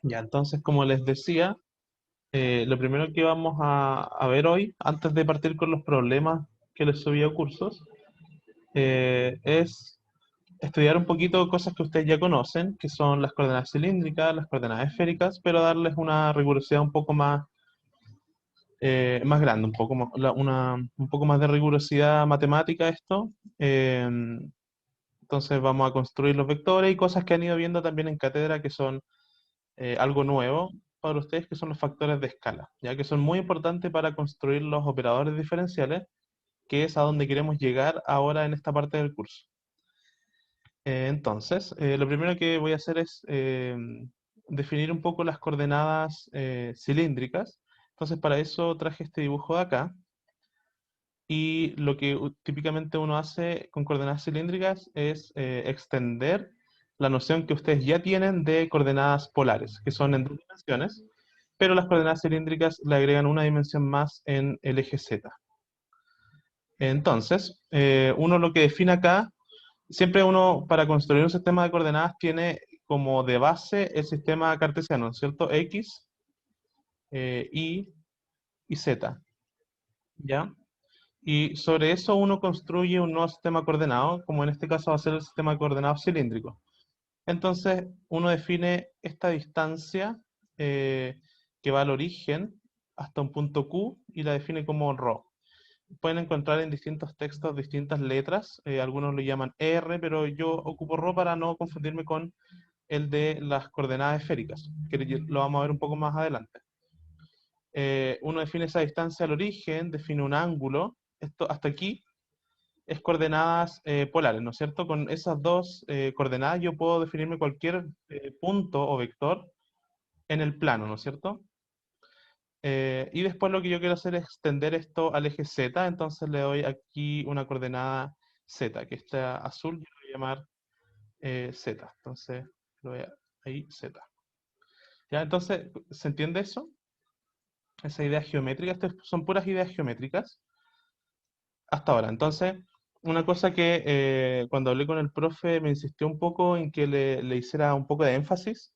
Ya, entonces, como les decía, lo primero que vamos a ver hoy, antes de partir con los problemas que les subí a cursos, es estudiar un poquito cosas que ustedes ya conocen, que son las coordenadas cilíndricas, las coordenadas esféricas, pero darles una rigurosidad un poco más grande, un poco más de rigurosidad matemática a esto. Eh, entonces vamos a construir los vectores y cosas que han ido viendo también en cátedra que son algo nuevo para ustedes, que son los factores de escala, ya que son muy importantes para construir los operadores diferenciales, que es a donde queremos llegar ahora en esta parte del curso. Entonces, lo primero que voy a hacer es definir un poco las coordenadas cilíndricas. Entonces, para eso traje este dibujo de acá. Y lo que típicamente uno hace con coordenadas cilíndricas es extender la noción que ustedes ya tienen de coordenadas polares, que son en dos dimensiones, pero las coordenadas cilíndricas le agregan una dimensión más en el eje Z. Entonces, uno lo que define acá, siempre uno para construir un sistema de coordenadas tiene como de base el sistema cartesiano, ¿cierto? X, Y y Z, ¿ya? Y sobre eso uno construye un nuevo sistema coordenado, como en este caso va a ser el sistema de coordenados cilíndrico. Entonces, uno define esta distancia que va al origen hasta un punto Q y la define como ρ. Pueden encontrar en distintos textos distintas letras, algunos lo llaman R, pero yo ocupo ρ para no confundirme con el de las coordenadas esféricas, que lo vamos a ver un poco más adelante. Uno define esa distancia al origen, define un ángulo, esto hasta aquí es coordenadas polares, ¿no es cierto? Con esas dos coordenadas yo puedo definirme cualquier punto o vector en el plano, ¿no es cierto? Y después lo que yo quiero hacer es extender esto al eje Z, entonces le doy aquí una coordenada Z, que está azul, yo lo voy a llamar Z, entonces lo voy a, ahí Z. ¿Ya? Entonces, ¿se entiende eso? Esa idea geométrica, estas son puras ideas geométricas hasta ahora. Entonces, una cosa que cuando hablé con el profe me insistió un poco en que le hiciera un poco de énfasis,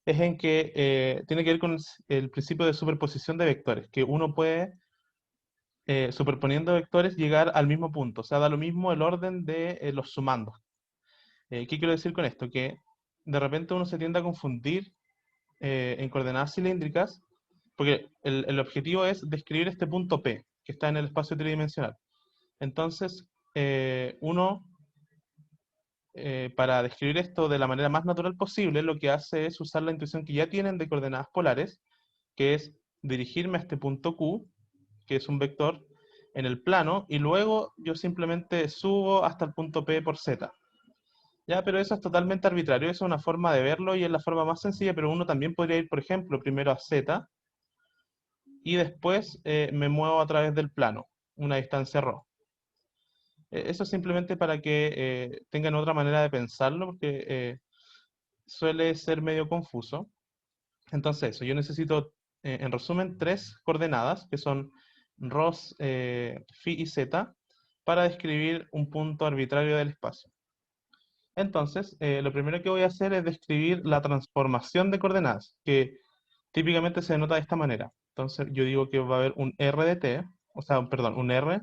es en que tiene que ver con el principio de superposición de vectores, que uno puede, superponiendo vectores, llegar al mismo punto, o sea, da lo mismo el orden de los sumandos. ¿Qué quiero decir con esto? Que de repente uno se tiende a confundir en coordenadas cilíndricas, porque el objetivo es describir este punto P, que está en el espacio tridimensional. Entonces, uno, para describir esto de la manera más natural posible, lo que hace es usar la intuición que ya tienen de coordenadas polares, que es dirigirme a este punto Q, que es un vector, en el plano, y luego yo simplemente subo hasta el punto P por Z. Ya, pero eso es totalmente arbitrario, eso es una forma de verlo y es la forma más sencilla, pero uno también podría ir, por ejemplo, primero a Z y después me muevo a través del plano, una distancia ρ. Eso es simplemente para que tengan otra manera de pensarlo, porque suele ser medio confuso. Entonces, eso, yo necesito, en resumen, tres coordenadas, que son ρ, phi y z, para describir un punto arbitrario del espacio. Entonces, lo primero que voy a hacer es describir la transformación de coordenadas, que típicamente se denota de esta manera. Entonces, yo digo que va a haber un r de t, o sea, perdón, un r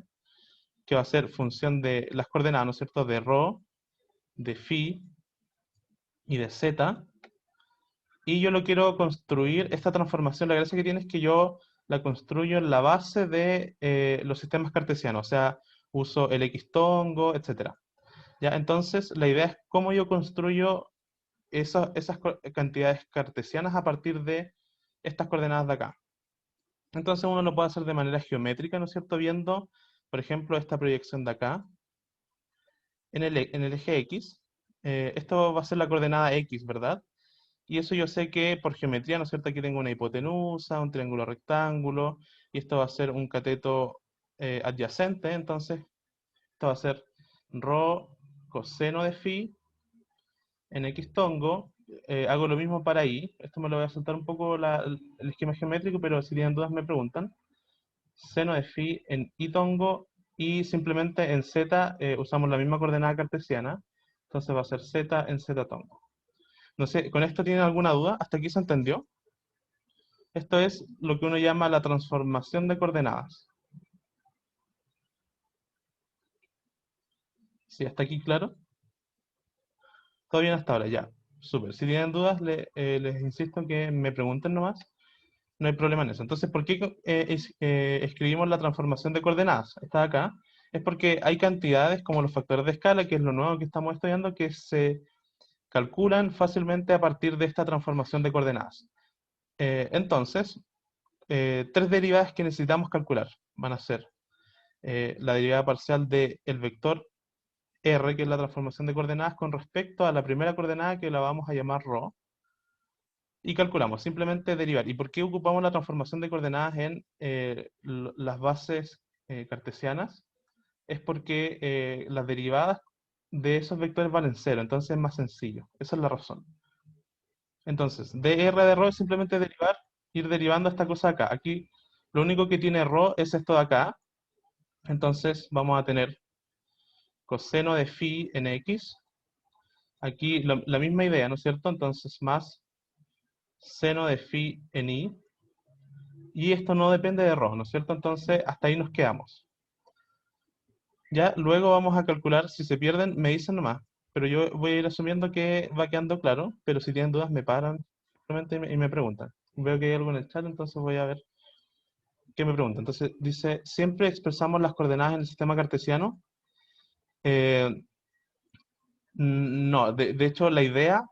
que va a ser función de las coordenadas, ¿no es cierto?, de ρ, de phi y de z, y yo lo quiero construir, esta transformación, la gracia que tiene es que yo la construyo en la base de los sistemas cartesianos, o sea, uso el Xtongo, etcétera. ¿Ya? Entonces, la idea es cómo yo construyo esas cantidades cartesianas a partir de estas coordenadas de acá. Entonces uno lo puede hacer de manera geométrica, ¿no es cierto? Viendo, por ejemplo, esta proyección de acá, en el eje X. Esto va a ser la coordenada X, ¿verdad? Y eso yo sé que por geometría, ¿no es cierto? Aquí tengo una hipotenusa, un triángulo rectángulo, y esto va a ser un cateto adyacente, entonces esto va a ser ρ coseno de phi en Xtongo. Hago lo mismo para y, esto me lo voy a saltar un poco el esquema geométrico, pero si tienen dudas me preguntan. Seno de phi en y tongo, y simplemente en z usamos la misma coordenada cartesiana, entonces va a ser z en z tongo. No sé, ¿con esto tienen alguna duda? ¿Hasta aquí se entendió? Esto es lo que uno llama la transformación de coordenadas. ¿Sí? ¿Hasta aquí claro? Todo bien hasta ahora, ya. Súper. Si tienen dudas, les insisto que me pregunten nomás. No hay problema en eso. Entonces, ¿por qué escribimos la transformación de coordenadas? Está acá. Es porque hay cantidades como los factores de escala, que es lo nuevo que estamos estudiando, que se calculan fácilmente a partir de esta transformación de coordenadas. Entonces, tres derivadas que necesitamos calcular van a ser la derivada parcial del vector r, que es la transformación de coordenadas, con respecto a la primera coordenada que la vamos a llamar ρ, y calculamos, simplemente derivar. ¿Y por qué ocupamos la transformación de coordenadas en las bases cartesianas? Es porque las derivadas de esos vectores valen cero, entonces es más sencillo. Esa es la razón. Entonces, dr de ρ es simplemente derivar, ir derivando esta cosa acá. Aquí lo único que tiene ρ es esto de acá. Entonces vamos a tener coseno de phi en x. Aquí la misma idea, ¿no es cierto? Entonces más seno de phi en y. Y esto no depende de ρ, ¿no es cierto? Entonces hasta ahí nos quedamos. Ya luego vamos a calcular, si se pierden, me dicen nomás. Pero yo voy a ir asumiendo que va quedando claro, pero si tienen dudas me paran simplemente y me preguntan. Veo que hay algo en el chat, entonces voy a ver qué me preguntan. Entonces dice, ¿siempre expresamos las coordenadas en el sistema cartesiano? Eh, no, de hecho la idea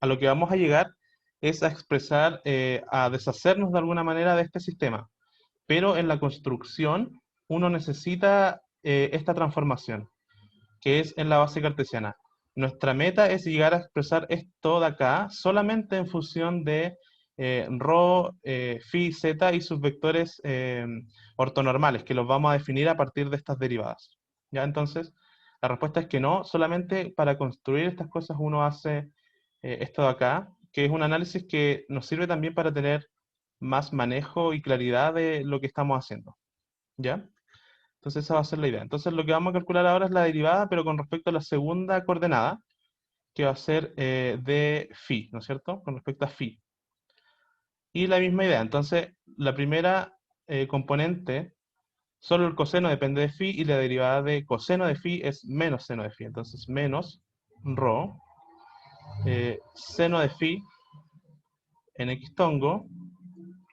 a lo que vamos a llegar es a expresar, a deshacernos de alguna manera de este sistema. Pero en la construcción uno necesita esta transformación, que es en la base cartesiana. Nuestra meta es llegar a expresar esto de acá solamente en función de ρ, phi, z y sus vectores ortonormales, que los vamos a definir a partir de estas derivadas. ¿Ya? Entonces, la respuesta es que no, solamente para construir estas cosas uno hace esto de acá, que es un análisis que nos sirve también para tener más manejo y claridad de lo que estamos haciendo. ¿Ya? Entonces esa va a ser la idea. Entonces lo que vamos a calcular ahora es la derivada, pero con respecto a la segunda coordenada, que va a ser de phi, ¿no es cierto? Con respecto a phi. Y la misma idea. Entonces, la primera componente, solo el coseno depende de phi, y la derivada de coseno de phi es menos seno de phi. Entonces, menos ρ, seno de phi en x tongo.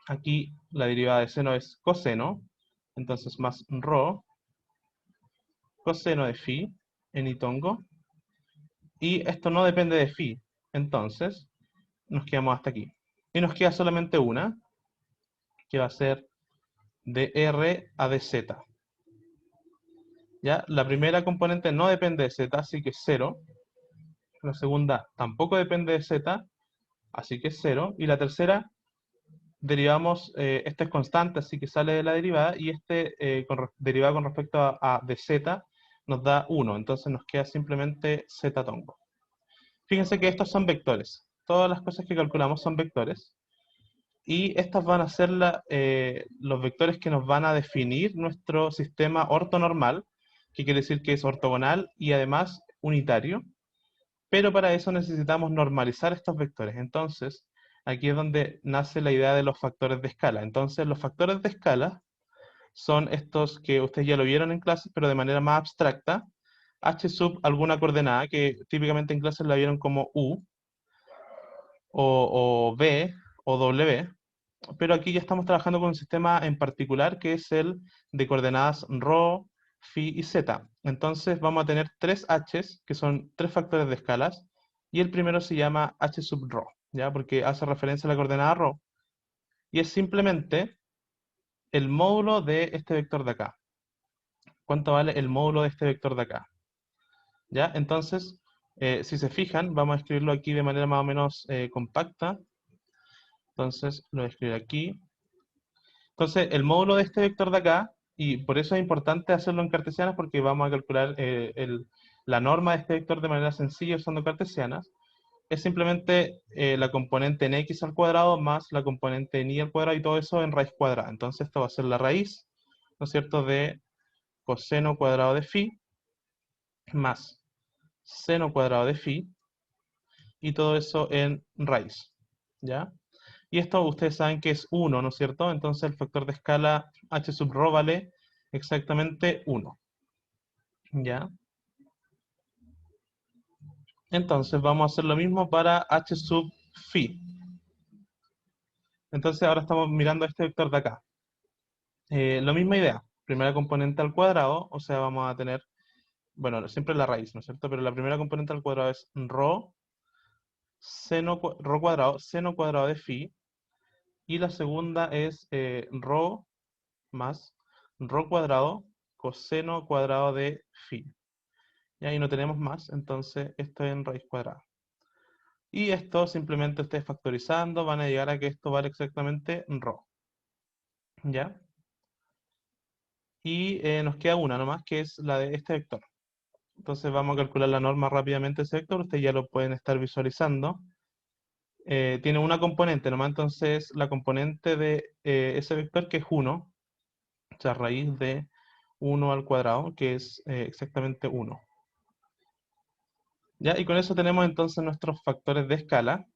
Aquí la derivada de seno es coseno. Entonces, más ρ, coseno de phi en y tongo. Y esto no depende de phi. Entonces, nos quedamos hasta aquí. Y nos queda solamente una, que va a ser de r a de z. ¿Ya? La primera componente no depende de z, así que es 0. La segunda tampoco depende de z, así que es 0. Y la tercera, derivamos, esta es constante, así que sale de la derivada, y derivada con respecto a de z nos da 1. Entonces nos queda simplemente z tongo. Fíjense que estos son vectores. Todas las cosas que calculamos son vectores. Y estas van a ser los vectores que nos van a definir nuestro sistema ortonormal, que quiere decir que es ortogonal y además unitario. Pero para eso necesitamos normalizar estos vectores. Entonces, aquí es donde nace la idea de los factores de escala. Entonces, los factores de escala son estos que ustedes ya lo vieron en clase, pero de manera más abstracta. H sub alguna coordenada, que típicamente en clases la vieron como U, o B, o W. Pero aquí ya estamos trabajando con un sistema en particular, que es el de coordenadas ρ, phi y z. Entonces vamos a tener tres h's, que son tres factores de escalas, y el primero se llama h sub ρ, ¿ya? Porque hace referencia a la coordenada ρ, y es simplemente el módulo de este vector de acá. ¿Cuánto vale el módulo de este vector de acá? ¿Ya? Entonces, si se fijan, vamos a escribirlo aquí de manera más o menos compacta. Entonces, lo voy a escribir aquí. Entonces, el módulo de este vector de acá, y por eso es importante hacerlo en cartesianas, porque vamos a calcular la norma de este vector de manera sencilla usando cartesianas, es simplemente la componente en x al cuadrado más la componente en y al cuadrado, y todo eso en raíz cuadrada. Entonces, esto va a ser la raíz, ¿no es cierto?, de coseno cuadrado de phi más seno cuadrado de phi, y todo eso en raíz, ¿ya? Y esto ustedes saben que es 1, ¿no es cierto? Entonces el factor de escala h sub rho vale exactamente 1, ¿ya? Entonces vamos a hacer lo mismo para h sub phi. Entonces ahora estamos mirando este vector de acá. La misma idea, primera componente al cuadrado, o sea, vamos a tener, bueno, siempre la raíz, ¿no es cierto? Pero la primera componente al cuadrado es rho, rho cuadrado, seno cuadrado de phi, y la segunda es rho más rho cuadrado, coseno cuadrado de phi. Y ahí no tenemos más, entonces esto es en raíz cuadrada. Y esto simplemente ustedes factorizando van a llegar a que esto vale exactamente rho. ¿Ya? Y nos queda una nomás, que es la de este vector. Entonces vamos a calcular la norma rápidamente de ese vector, ustedes ya lo pueden estar visualizando. Tiene una componente nomás, entonces la componente de ese vector que es 1, o sea, raíz de 1 al cuadrado, que es exactamente 1. ¿Ya? Y con eso tenemos entonces nuestros factores de escala.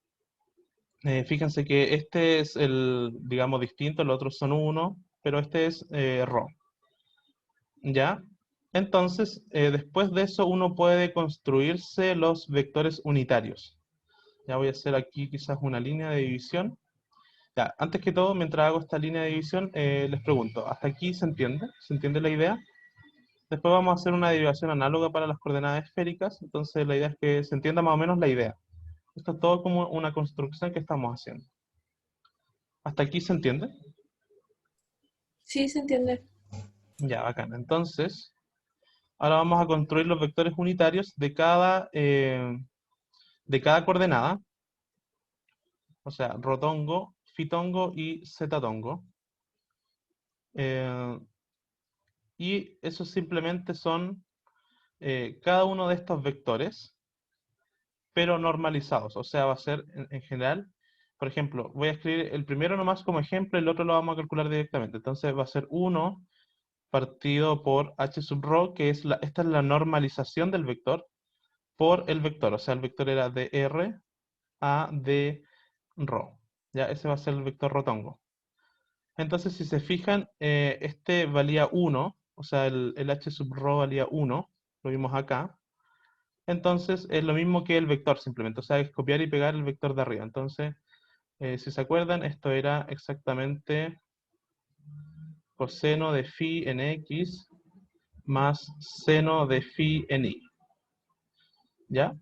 Fíjense que este es el, digamos, distinto, los otros son 1, pero este es rho. ¿Ya? Entonces, después de eso uno puede construirse los vectores unitarios. Ya voy a hacer aquí quizás una línea de división. Ya, antes que todo, mientras hago esta línea de división, les pregunto, ¿hasta aquí se entiende? ¿Se entiende la idea? Después vamos a hacer una derivación análoga para las coordenadas esféricas, entonces la idea es que se entienda más o menos la idea. Esto es todo como una construcción que estamos haciendo. ¿Hasta aquí se entiende? Sí, se entiende. Ya, bacán. Entonces, ahora vamos a construir los vectores unitarios de cada coordenada, o sea, rotongo, fitongo y zetatongo. Eh, y esos simplemente son cada uno de estos vectores, pero normalizados. O sea, va a ser en general, por ejemplo, voy a escribir el primero nomás como ejemplo, el otro lo vamos a calcular directamente. Entonces va a ser 1 partido por h sub rho, que es esta es la normalización del vector por el vector. O sea, el vector era de r a de rho. Ya, ese va a ser el vector rotongo. Entonces, si se fijan, este valía 1, o sea, el h sub rho valía 1, lo vimos acá. Entonces, es lo mismo que el vector simplemente, o sea, es copiar y pegar el vector de arriba. Entonces, si se acuerdan, esto era exactamente coseno de phi en x más seno de phi en y. ¿Ya?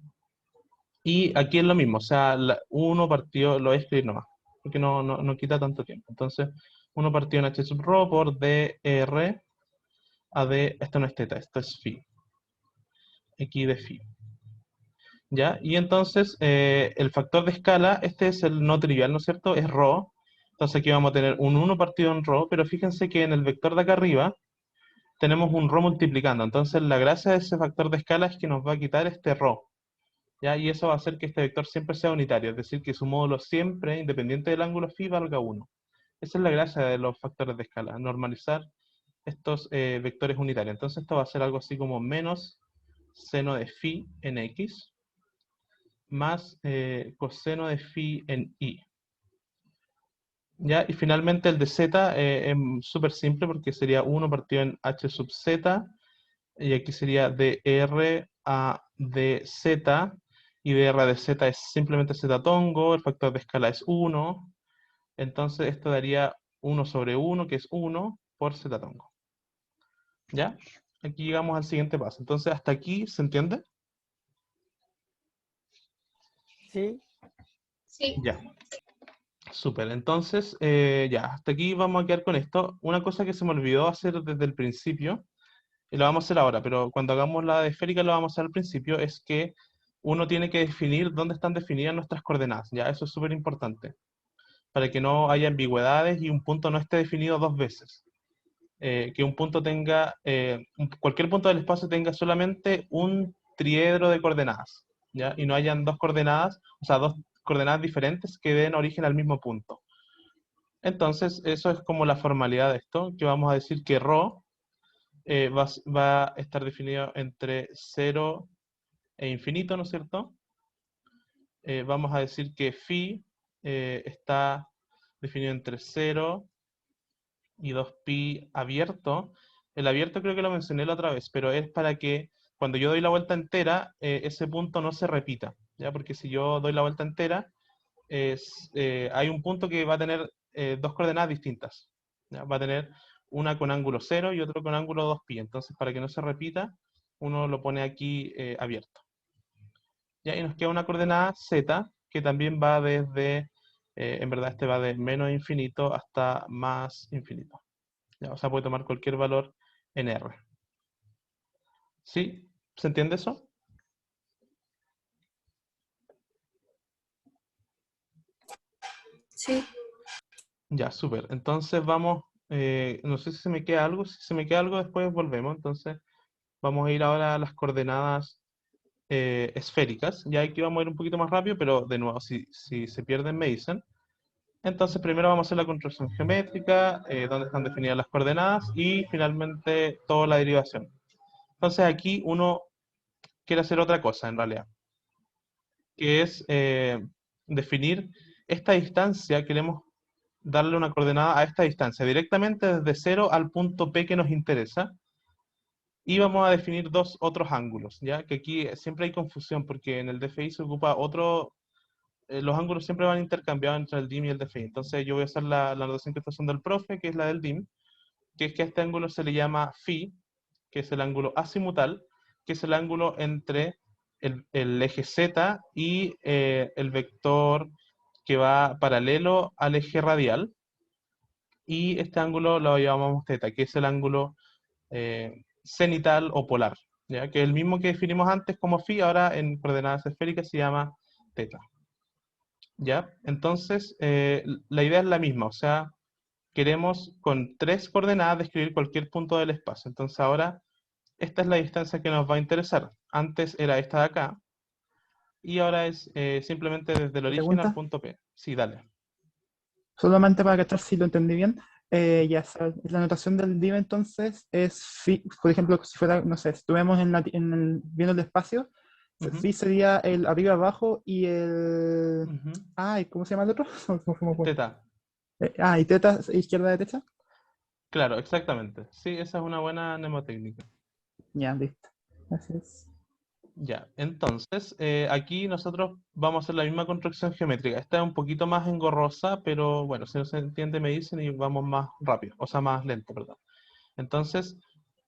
Y aquí es lo mismo, o sea, 1 partido, lo voy a escribir nomás, porque no quita tanto tiempo. Entonces, 1 partido en h sub rho por dr a d, esto no es teta, esto es phi, x de phi. ¿Ya? Y entonces, el factor de escala, este es el no trivial, ¿no es cierto? Es rho. Entonces aquí vamos a tener un 1 partido en rho, pero fíjense que en el vector de acá arriba tenemos un rho multiplicando. Entonces, la gracia de ese factor de escala es que nos va a quitar este rho. ¿Ya? Y eso va a hacer que este vector siempre sea unitario, es decir, que su módulo siempre, independiente del ángulo phi, valga 1. Esa es la gracia de los factores de escala, normalizar estos vectores unitarios. Entonces esto va a ser algo así como menos seno de phi en x más coseno de phi en y. ¿Ya? Y finalmente el de z es súper simple porque sería 1 partido en h sub z, y aquí sería dr a dz, y dr a dz es simplemente z tongo, el factor de escala es 1, entonces esto daría 1 sobre 1, que es 1 por z tongo. ¿Ya? Aquí llegamos al siguiente paso. Entonces, ¿hasta aquí se entiende? Sí, Sí. Ya. Súper, entonces, ya, hasta aquí vamos a quedar con esto. Una cosa que se me olvidó hacer desde el principio, y lo vamos a hacer ahora, pero cuando hagamos la de esférica lo vamos a hacer al principio, es que uno tiene que definir dónde están definidas nuestras coordenadas, ya, eso es súper importante, para que no haya ambigüedades y un punto no esté definido dos veces. Que un punto tenga, cualquier punto del espacio tenga solamente un triedro de coordenadas, ¿ya? Y no hayan dos coordenadas, o sea, dos coordenadas diferentes que den origen al mismo punto. Entonces, eso es como la formalidad de esto, que vamos a decir que ρ va a estar definido entre 0 e infinito, ¿no es cierto? vamos a decir que phi está definido entre 0 y 2pi abierto. El abierto creo que lo mencioné la otra vez, pero es para que cuando yo doy la vuelta entera, ese punto no se repita, ¿ya? Porque si yo doy la vuelta entera, hay un punto que va a tener dos coordenadas distintas, ¿ya? Va a tener una con ángulo 0 y otro con ángulo 2pi. Entonces, para que no se repita, uno lo pone aquí abierto. ¿Ya? Y nos queda una coordenada z, que también va desde, en verdad este va de menos infinito hasta más infinito. ¿Ya? O sea, puede tomar cualquier valor en R. ¿Sí? ¿Se entiende eso? Sí. Ya, súper. Entonces vamos, no sé si se me queda algo, si se me queda algo después volvemos. Entonces vamos a ir ahora a las coordenadas esféricas. Ya aquí vamos a ir un poquito más rápido, pero de nuevo, si se pierden me dicen. Entonces primero vamos a hacer la construcción geométrica, donde están definidas las coordenadas y finalmente toda la derivación. Entonces aquí uno quiere hacer otra cosa en realidad, que es definir esta distancia. Queremos darle una coordenada a esta distancia, directamente desde 0 al punto P que nos interesa, y vamos a definir dos otros ángulos, ¿ya? Que aquí siempre hay confusión, porque en el DFI se ocupa otro, los ángulos siempre van intercambiados entre el DIM y el DFI, entonces yo voy a usar la notación que está usando el profe, que es la del DIM, que es que a este ángulo se le llama phi, que es el ángulo azimutal, que es el ángulo entre el eje Z y el vector que va paralelo al eje radial, y este ángulo lo llamamos θ, que es el ángulo cenital o polar, ¿ya? Que es el mismo que definimos antes como phi, ahora en coordenadas esféricas se llama θ. ¿Ya? Entonces, la idea es la misma, o sea, queremos con tres coordenadas describir cualquier punto del espacio. Entonces ahora, esta es la distancia que nos va a interesar. Antes era esta de acá, y ahora es simplemente desde el origen al Pregunta, punto P. Sí, dale. solamente para cachar si lo entendí bien. La notación del div entonces es phi, por ejemplo, si fuera, no sé, si estuviéramos viendo el espacio, Ujú, phi sería el arriba abajo y el. ujú. Ay, ¿cómo se llama el otro? ¿Cómo se me fue? Θ. Y teta, izquierda, derecha. Claro, exactamente. Sí, esa es una buena mnemotécnica. Ya, listo. Así es. Ya, entonces, aquí nosotros vamos a hacer la misma construcción geométrica. Esta es un poquito más engorrosa, pero bueno, si no se entiende me dicen y vamos más rápido, o sea, más lento, perdón. Entonces,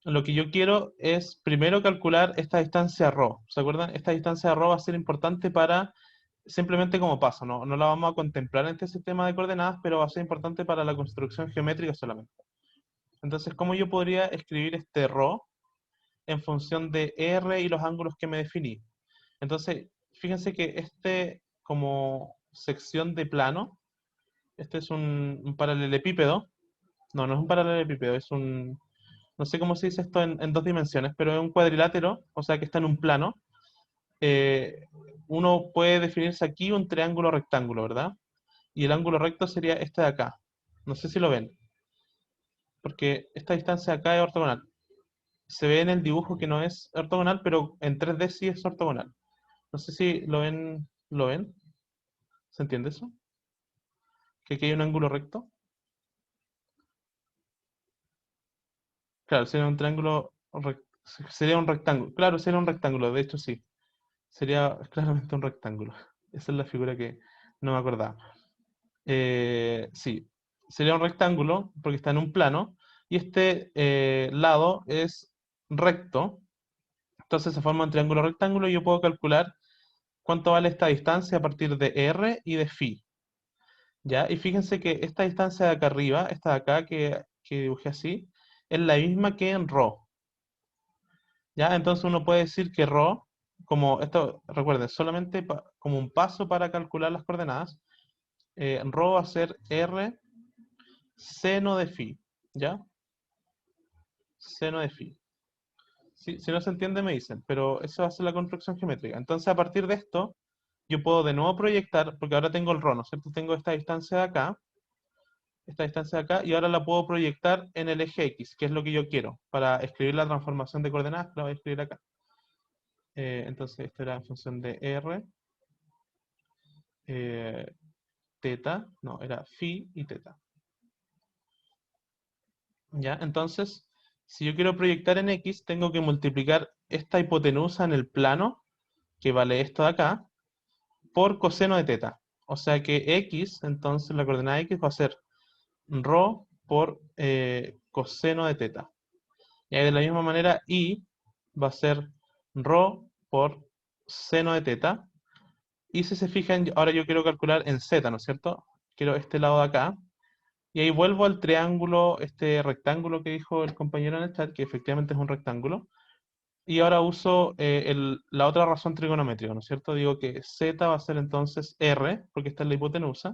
lo que yo quiero es primero calcular esta distancia ρ. ¿Se acuerdan? Esta distancia ρ va a ser importante para, simplemente como paso, no la vamos a contemplar en este sistema de coordenadas, pero va a ser importante para la construcción geométrica solamente. Entonces, ¿cómo yo podría escribir este ρ en función de R y los ángulos que me definí? Entonces, fíjense que este, como sección de plano, este es un paralelepípedo. No, no es un paralelepípedo, es un, no sé cómo se dice esto en dos dimensiones, pero es un cuadrilátero, o sea que está en un plano. Eh, Uno puede definirse aquí un triángulo rectángulo, ¿verdad? Y el ángulo recto sería este de acá. No sé si lo ven, porque esta distancia de acá es ortogonal. Se ve en el dibujo que no es ortogonal, pero en 3D sí es ortogonal. No sé si lo ven, ¿lo ven? ¿Se entiende eso? Que aquí hay un ángulo recto. Claro, sería un triángulo, sería un rectángulo. Claro, sería un rectángulo, de hecho sí. Sería claramente un rectángulo. Esa es la figura que no me acordaba. Sí, sería un rectángulo porque está en un plano y este lado es recto. Entonces se forma un triángulo rectángulo y yo puedo calcular cuánto vale esta distancia a partir de R y de phi. ¿Ya? Y fíjense que esta distancia de acá arriba, esta de acá que dibujé así, es la misma que en ρ. ¿Ya? Entonces uno puede decir que ρ, como esto, recuerden, solamente como un paso para calcular las coordenadas, ρ va a ser R seno de phi, ¿ya? Seno de phi. Si no se entiende me dicen, pero eso va a ser la construcción geométrica. Entonces a partir de esto, yo puedo de nuevo proyectar, porque ahora tengo el ρ, ¿no es cierto? Tengo esta distancia de acá, y ahora la puedo proyectar en el eje X, que es lo que yo quiero, para escribir la transformación de coordenadas, que la voy a escribir acá. Entonces esto era en función de R teta, no, era phi y teta. ¿Ya? Entonces, si yo quiero proyectar en X, tengo que multiplicar esta hipotenusa en el plano, que vale esto de acá, por coseno de teta. O sea que X, entonces la coordenada X va a ser rho por coseno de teta. Y de la misma manera, Y va a ser rho por seno de teta. Y si se fijan, ahora yo quiero calcular en Z, ¿no es cierto? Quiero este lado de acá. Y ahí vuelvo al triángulo, este rectángulo que dijo el compañero en el chat, que efectivamente es un rectángulo. Y ahora uso la otra razón trigonométrica, ¿no es cierto? Digo que Z va a ser entonces R, porque esta es la hipotenusa.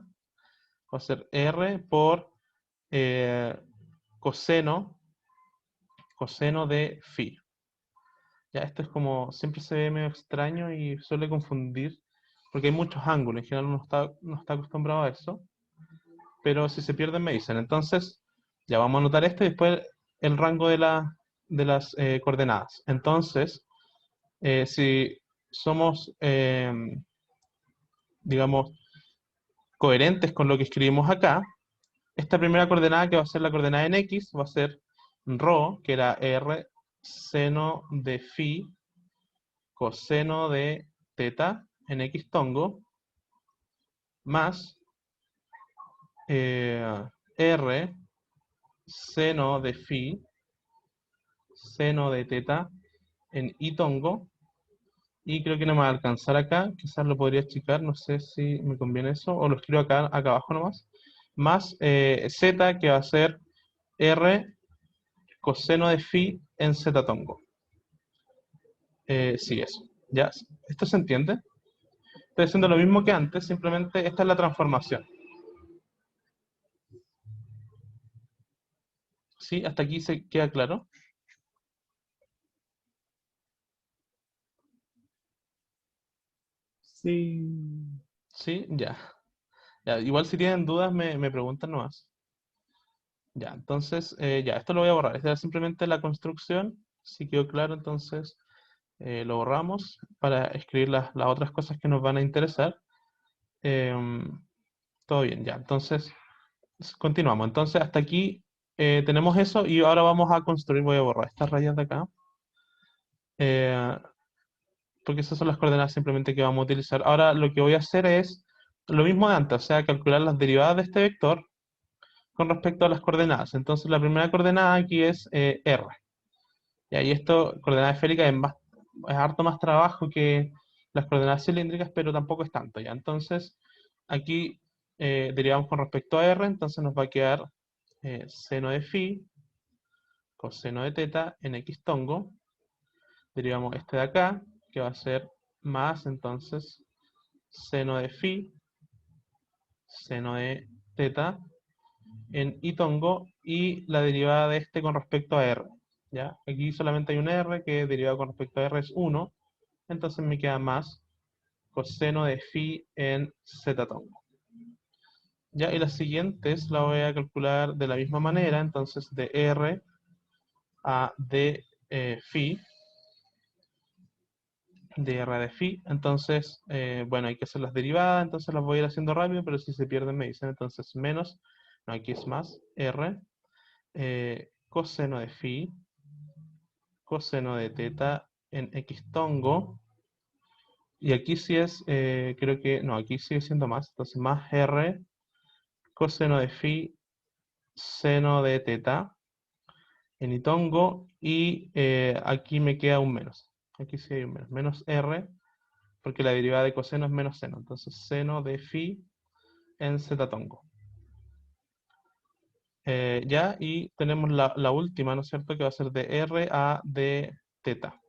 Va a ser R por eh, coseno, coseno de phi. Ya, esto es como, siempre se ve medio extraño y suele confundir, porque hay muchos ángulos, en general no está acostumbrado a eso, pero si se pierden me dicen. Entonces, ya vamos a anotar esto y después el rango de las coordenadas. Entonces, si somos, digamos, coherentes con lo que escribimos acá, esta primera coordenada que va a ser la coordenada en X va a ser rho, que era R seno de phi coseno de teta en X tongo, más R seno de phi seno de teta en Y tongo, y creo que no me va a alcanzar acá, quizás lo podría achicar, no sé si me conviene eso, o lo escribo acá abajo nomás, más Z, que va a ser R coseno de phi en Z tongo. Sí, eso. ¿Ya? ¿Esto se entiende? Estoy haciendo lo mismo que antes, simplemente esta es la transformación. ¿Sí? ¿Hasta aquí se queda claro? Sí. Sí, ya. Ya, igual si tienen dudas me preguntan nomás. Ya, entonces, ya, esto lo voy a borrar. Esta era simplemente la construcción. Si quedó claro, entonces lo borramos para escribir las otras cosas que nos van a interesar. Todo bien, ya. Entonces, continuamos. Entonces, hasta aquí tenemos eso y ahora vamos a construir. Voy a borrar estas rayas de acá. eh, Porque esas son las coordenadas simplemente que vamos a utilizar. Ahora lo que voy a hacer es lo mismo de antes, o sea, calcular las derivadas de este vector con respecto a las coordenadas. Entonces la primera coordenada aquí es R. Y ahí esto, coordenada esférica, es harto más trabajo que las coordenadas cilíndricas, pero tampoco es tanto, ¿ya? Entonces, aquí derivamos con respecto a R, entonces nos va a quedar seno de phi, coseno de teta en X tongo. Derivamos este de acá, que va a ser más, entonces, seno de phi, seno de teta en Y tongo, y la derivada de este con respecto a R. ¿Ya? Aquí solamente hay un R, que derivado con respecto a R es 1, entonces me queda más coseno de phi en Z tongo. ¿Ya? Y las siguientes la voy a calcular de la misma manera, entonces de R a d phi, de R de phi, entonces, bueno, hay que hacer las derivadas, entonces las voy a ir haciendo rápido, pero si se pierden me dicen, entonces menos, no, aquí es más, R, coseno de phi, coseno de teta en X tongo, y aquí sí es, creo que, no, aquí sigue siendo más, entonces más R, coseno de phi, seno de teta en Y tongo, y aquí me queda un menos, aquí sí hay un menos, menos R, porque la derivada de coseno es menos seno, entonces seno de phi en Z tongo. Ya, y tenemos la última, ¿no es cierto? Que va a ser de R a d teta.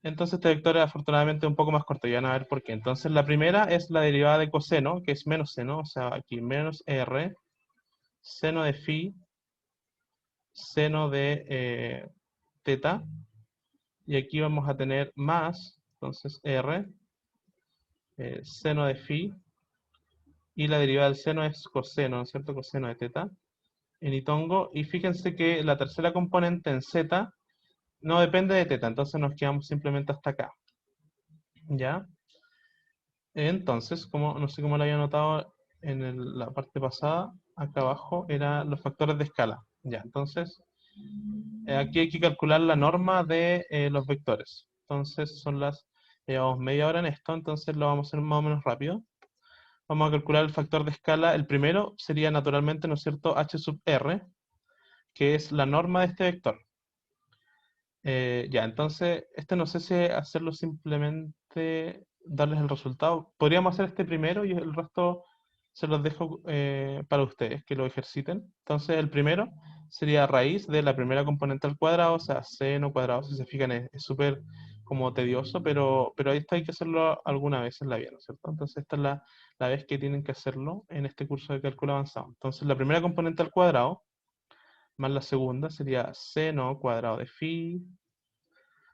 Entonces este vector es afortunadamente un poco más corto, ya van a ver por qué. Entonces la primera es la derivada de coseno, que es menos seno, o sea, aquí menos R, seno de phi, seno de teta, y aquí vamos a tener más, entonces R, seno de phi, y la derivada del seno es coseno, ¿no es cierto? Coseno de teta, en Y tongo, y fíjense que la tercera componente en Z no depende de teta, entonces nos quedamos simplemente hasta acá, ¿ya? Entonces, como, no sé cómo lo había notado en la parte pasada, acá abajo eran los factores de escala. Ya, entonces, aquí hay que calcular la norma de los vectores. Entonces, llevamos media hora en esto, entonces lo vamos a hacer más o menos rápido. Vamos a calcular el factor de escala. El primero sería naturalmente, ¿no es cierto?, h sub r, que es la norma de este vector. Ya, entonces, este no sé si hacerlo simplemente, darles el resultado. Podríamos hacer este primero y el resto se los dejo para ustedes, que lo ejerciten. Entonces, el primero sería raíz de la primera componente al cuadrado, o sea, seno cuadrado, si se fijan, es súper como tedioso, pero esto hay que hacerlo alguna vez en la vida, ¿no es cierto? Entonces, esta es la vez que tienen que hacerlo en este curso de cálculo avanzado. Entonces, la primera componente al cuadrado más la segunda sería seno cuadrado de phi,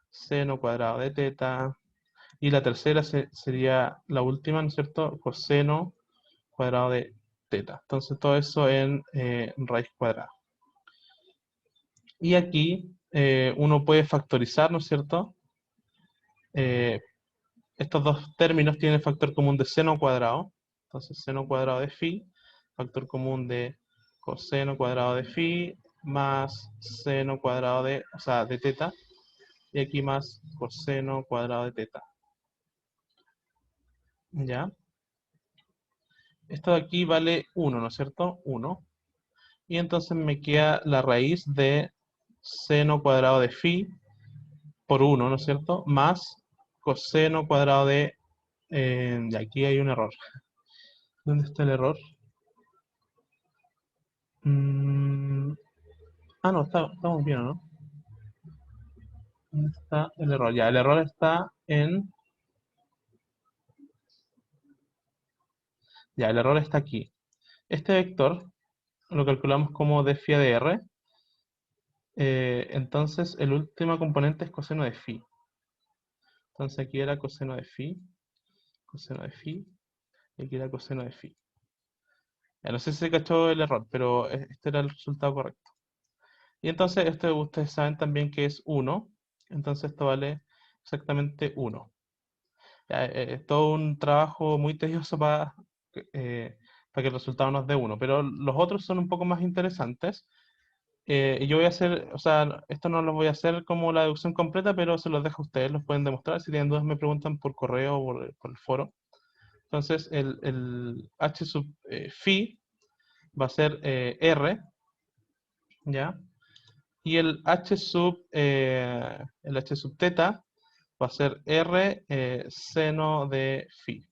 seno cuadrado de teta, y la tercera sería la última, ¿no es cierto? Coseno cuadrado de teta. Entonces todo eso en raíz cuadrada. Y aquí uno puede factorizar, ¿no es cierto? Eh, Estos dos términos tienen factor común de seno cuadrado. Entonces seno cuadrado de phi, factor común de coseno cuadrado de phi, más seno cuadrado de, o sea, de teta, y aquí más coseno cuadrado de teta. ¿Ya? Esto de aquí vale 1, ¿no es cierto? 1. Y entonces me queda la raíz de seno cuadrado de phi por 1, ¿no es cierto? Más coseno cuadrado de... y aquí hay un error. ¿Dónde está el error? Mm, no, estamos bien, ¿no? ¿Dónde está el error? Ya, el error está en... Ya, el error está aquí. Este vector lo calculamos como d phi de r. Entonces, el último componente es coseno de phi. Entonces aquí era coseno de phi, y aquí era coseno de phi. Ya, no sé si se cachó el error, pero este era el resultado correcto. Y entonces esto ustedes saben también que es 1, entonces esto vale exactamente 1. Ya, es todo un trabajo muy tedioso para que el resultado nos dé 1, pero los otros son un poco más interesantes. Y yo voy a hacer, o sea, esto no lo voy a hacer como la deducción completa, pero se los dejo a ustedes, los pueden demostrar. Si tienen dudas me preguntan por correo o por el foro. Entonces el h sub phi va a ser r, ¿ya? Y el h sub teta va a ser r seno de phi.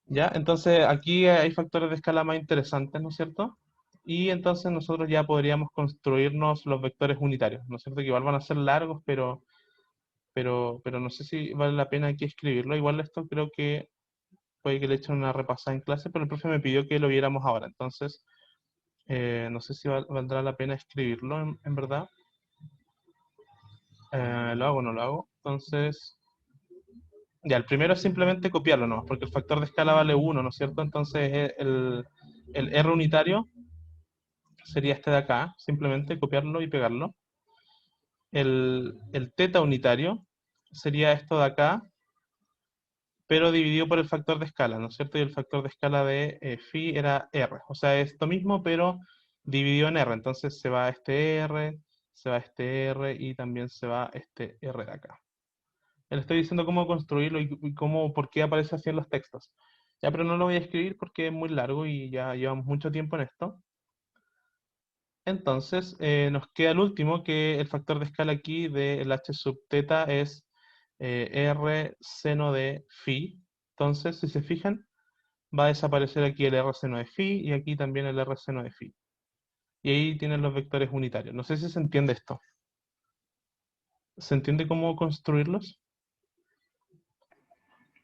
¿Ya? Entonces aquí hay factores de escala más interesantes, ¿no es cierto? Y entonces nosotros ya podríamos construirnos los vectores unitarios, ¿no es cierto? Que igual van a ser largos, pero no sé si vale la pena aquí escribirlo. Igual esto creo que puede que le echen una repasada en clase, pero el profe me pidió que lo viéramos ahora. Entonces, no sé si valdrá la pena escribirlo en verdad. ¿Lo hago o no lo hago? Entonces, ya, el primero es simplemente copiarlo, ¿no? Porque el factor de escala vale 1, ¿no es cierto? Entonces, el R unitario sería este de acá, simplemente copiarlo y pegarlo. El teta unitario sería esto de acá, pero dividido por el factor de escala, ¿no es cierto? Y el factor de escala de phi era R. O sea, esto mismo, pero dividido en R. Entonces se va este R, se va este R y también se va este R de acá. Le estoy diciendo cómo construirlo y cómo, por qué aparece así en los textos. Ya, pero no lo voy a escribir porque es muy largo y ya llevamos mucho tiempo en esto. Entonces, nos queda el último, que el factor de escala aquí del h sub teta es r seno de phi. Entonces, si se fijan, va a desaparecer aquí el r seno de phi y aquí también el r seno de phi. Y ahí tienen los vectores unitarios. No sé si se entiende esto. ¿Se entiende cómo construirlos?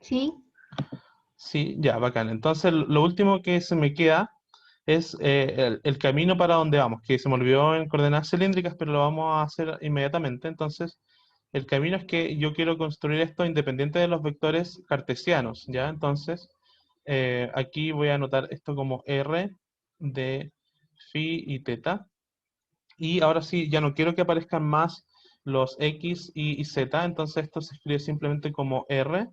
Sí. Sí, ya, bacán. Entonces, lo último que se me queda es el camino para donde vamos, que se me olvidó en coordenadas cilíndricas, pero lo vamos a hacer inmediatamente. Entonces, el camino es que yo quiero construir esto independiente de los vectores cartesianos, ¿ya? Entonces, aquí voy a anotar esto como R de phi y teta. Y ahora sí, ya no quiero que aparezcan más los X y Z, entonces esto se escribe simplemente como R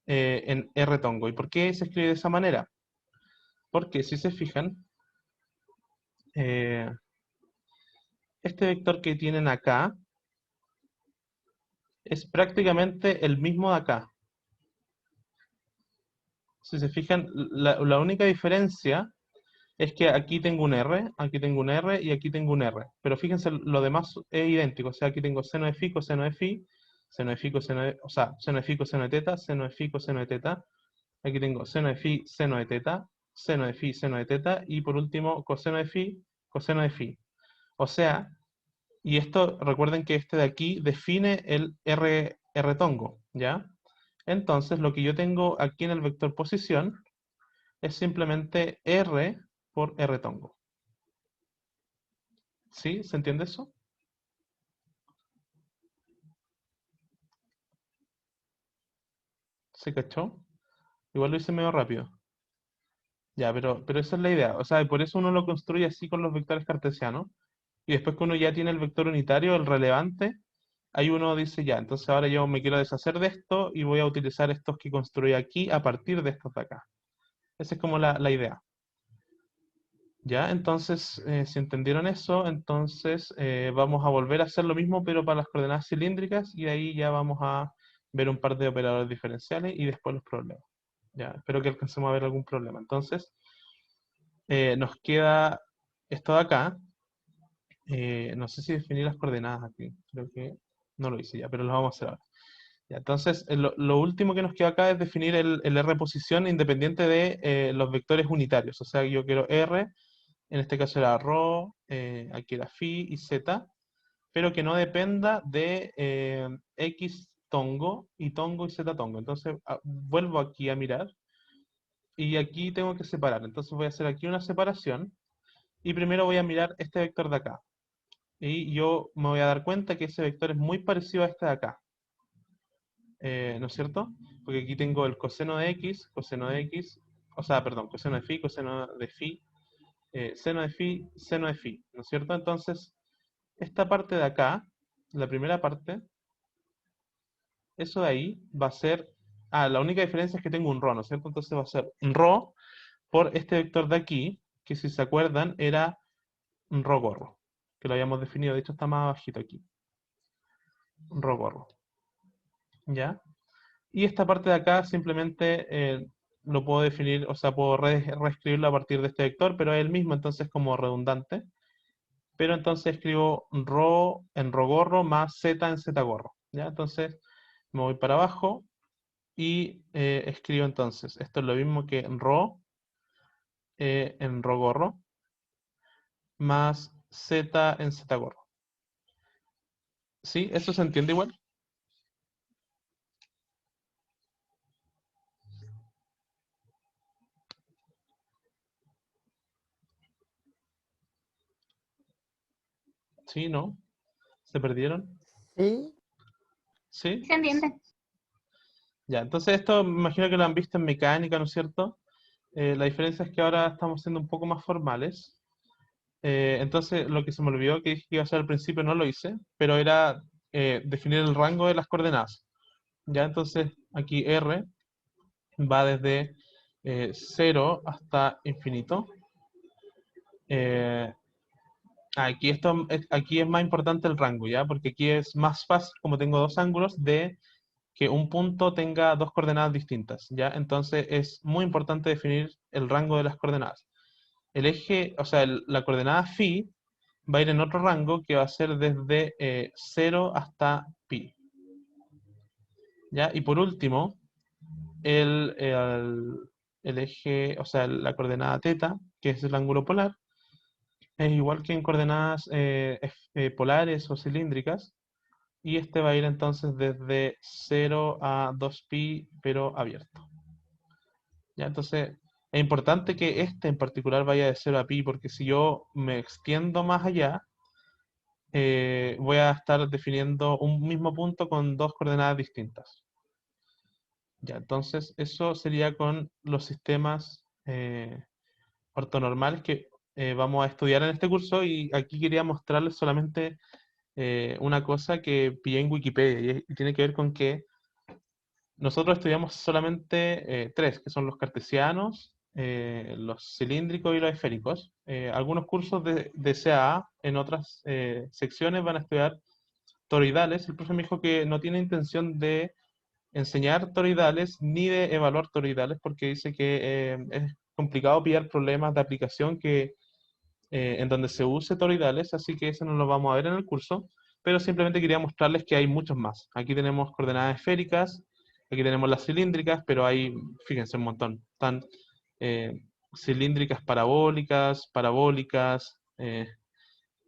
en R tongo. ¿Y por qué se escribe de esa manera? Porque si se fijan, eh, este vector que tienen acá es prácticamente el mismo de acá. Si se fijan, la única diferencia es que aquí tengo un R, aquí tengo un R y aquí tengo un R. Pero fíjense, lo demás es idéntico. O sea, aquí tengo seno de phi, coseno de phi, seno de phi, coseno de, o sea, seno de phi, coseno de teta, seno de phi, coseno de teta. Aquí tengo seno de phi, seno de teta, seno de phi, seno de teta. Y por último, coseno de phi, coseno de phi. O sea, y esto, recuerden que este de aquí define el R tongo, ¿ya? Entonces, lo que yo tengo aquí en el vector posición es simplemente R por R tongo. ¿Sí? ¿Se entiende eso? ¿Se cachó? Igual lo hice medio rápido. Ya, pero esa es la idea. O sea, por eso uno lo construye así con los vectores cartesianos. Y después que uno ya tiene el vector unitario, el relevante, ahí uno dice ya, entonces ahora yo me quiero deshacer de esto y voy a utilizar estos que construí aquí a partir de estos de acá. Esa es como la idea. Ya, entonces, si entendieron eso, entonces vamos a volver a hacer lo mismo, pero para las coordenadas cilíndricas, y de ahí ya vamos a ver un par de operadores diferenciales y después los problemas. Ya, espero que alcancemos a ver algún problema. Entonces, nos queda esto de acá. No sé si definí las coordenadas aquí, creo que no lo hice ya, pero lo vamos a hacer ahora. Ya, entonces, lo último que nos queda acá es definir el R posición independiente de los vectores unitarios. O sea, yo quiero R, en este caso era ρ, aquí era phi y z, pero que no dependa de x tongo y z tongo. Entonces, vuelvo aquí a mirar y aquí tengo que separar. Entonces voy a hacer aquí una separación y primero voy a mirar este vector de acá. Y yo me voy a dar cuenta que ese vector es muy parecido a este de acá. ¿No es cierto? Porque aquí tengo el coseno de x, o sea, perdón, coseno de phi, seno de phi, ¿no es cierto? Entonces, esta parte de acá, la primera parte, eso de ahí va a ser, la única diferencia es que tengo un ρ, ¿no es cierto? Entonces va a ser ρ por este vector de aquí, que si se acuerdan era ρ gorro, que lo habíamos definido, de hecho está más abajito aquí, ρ gorro, ¿ya? Y esta parte de acá simplemente lo puedo definir, o sea, puedo reescribirlo a partir de este vector, pero es el mismo, entonces como redundante. Pero entonces escribo ρ en ρ gorro más z en z gorro, ¿ya? Entonces me voy para abajo y escribo entonces, esto es lo mismo que ρ en ρ gorro más z en z gorro. ¿Sí? ¿Eso se entiende igual? ¿Sí? ¿No? ¿Se perdieron? Sí, ¿Sí? ¿Se entiende? Ya, entonces esto me imagino que lo han visto en mecánica, ¿no es cierto? La diferencia es que ahora estamos siendo un poco más formales. Entonces, lo que se me olvidó que dije que iba a hacer al principio no lo hice, pero era definir el rango de las coordenadas. Ya, entonces aquí R va desde 0 hasta infinito. Eh, aquí es más importante el rango, ¿ya? Porque aquí es más fácil, como tengo dos ángulos, de que un punto tenga dos coordenadas distintas, ¿ya? Entonces es muy importante definir el rango de las coordenadas. El eje, o sea, la coordenada phi va a ir en otro rango que va a ser desde 0 hasta pi. ¿Ya? Y por último, el, el- el eje, o sea, la coordenada teta, que es el ángulo polar, es igual que en coordenadas polares o cilíndricas, y este va a ir entonces desde 0 a 2pi, pero abierto. ¿Ya? Entonces, es importante que este en particular vaya de 0 a pi, porque si yo me extiendo más allá, voy a estar definiendo un mismo punto con dos coordenadas distintas. Ya, entonces eso sería con los sistemas ortonormales que vamos a estudiar en este curso, y aquí quería mostrarles solamente una cosa que pillé en Wikipedia y tiene que ver con que nosotros estudiamos solamente tres, que son los cartesianos, los cilíndricos y los esféricos. Algunos cursos de CAA en otras secciones van a estudiar toroidales. El profe me dijo que no tiene intención de enseñar toroidales ni de evaluar toroidales porque dice que es complicado pillar problemas de aplicación en donde se use toroidales, así que eso no lo vamos a ver en el curso, pero simplemente quería mostrarles que hay muchos más. Aquí tenemos coordenadas esféricas, aquí tenemos las cilíndricas, pero hay, fíjense, un montón. Están cilíndricas parabólicas,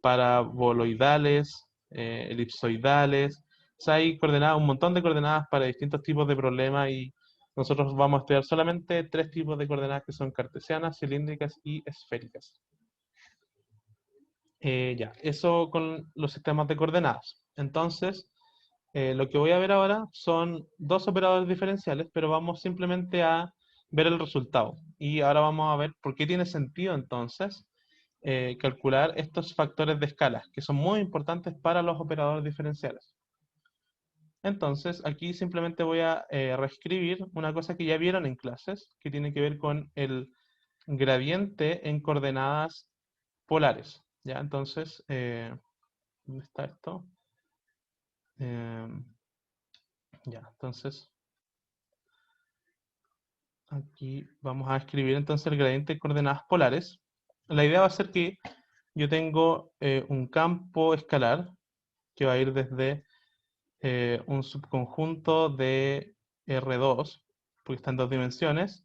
paraboloidales, elipsoidales. O sea, hay coordenadas, un montón de coordenadas para distintos tipos de problemas y nosotros vamos a estudiar solamente tres tipos de coordenadas que son cartesianas, cilíndricas y esféricas. Ya, eso con los sistemas de coordenadas. Entonces, lo que voy a ver ahora son dos operadores diferenciales, pero vamos simplemente a ver el resultado. Y ahora vamos a ver por qué tiene sentido entonces calcular estos factores de escala, que son muy importantes para los operadores diferenciales. Entonces, aquí simplemente voy a reescribir una cosa que ya vieron en clases, que tiene que ver con el gradiente en coordenadas polares. ¿Ya? Entonces, ¿dónde está esto? Ya, entonces, aquí vamos a escribir entonces el gradiente en coordenadas polares. La idea va a ser que yo tengo un campo escalar que va a ir desde un subconjunto de R2, porque está en dos dimensiones,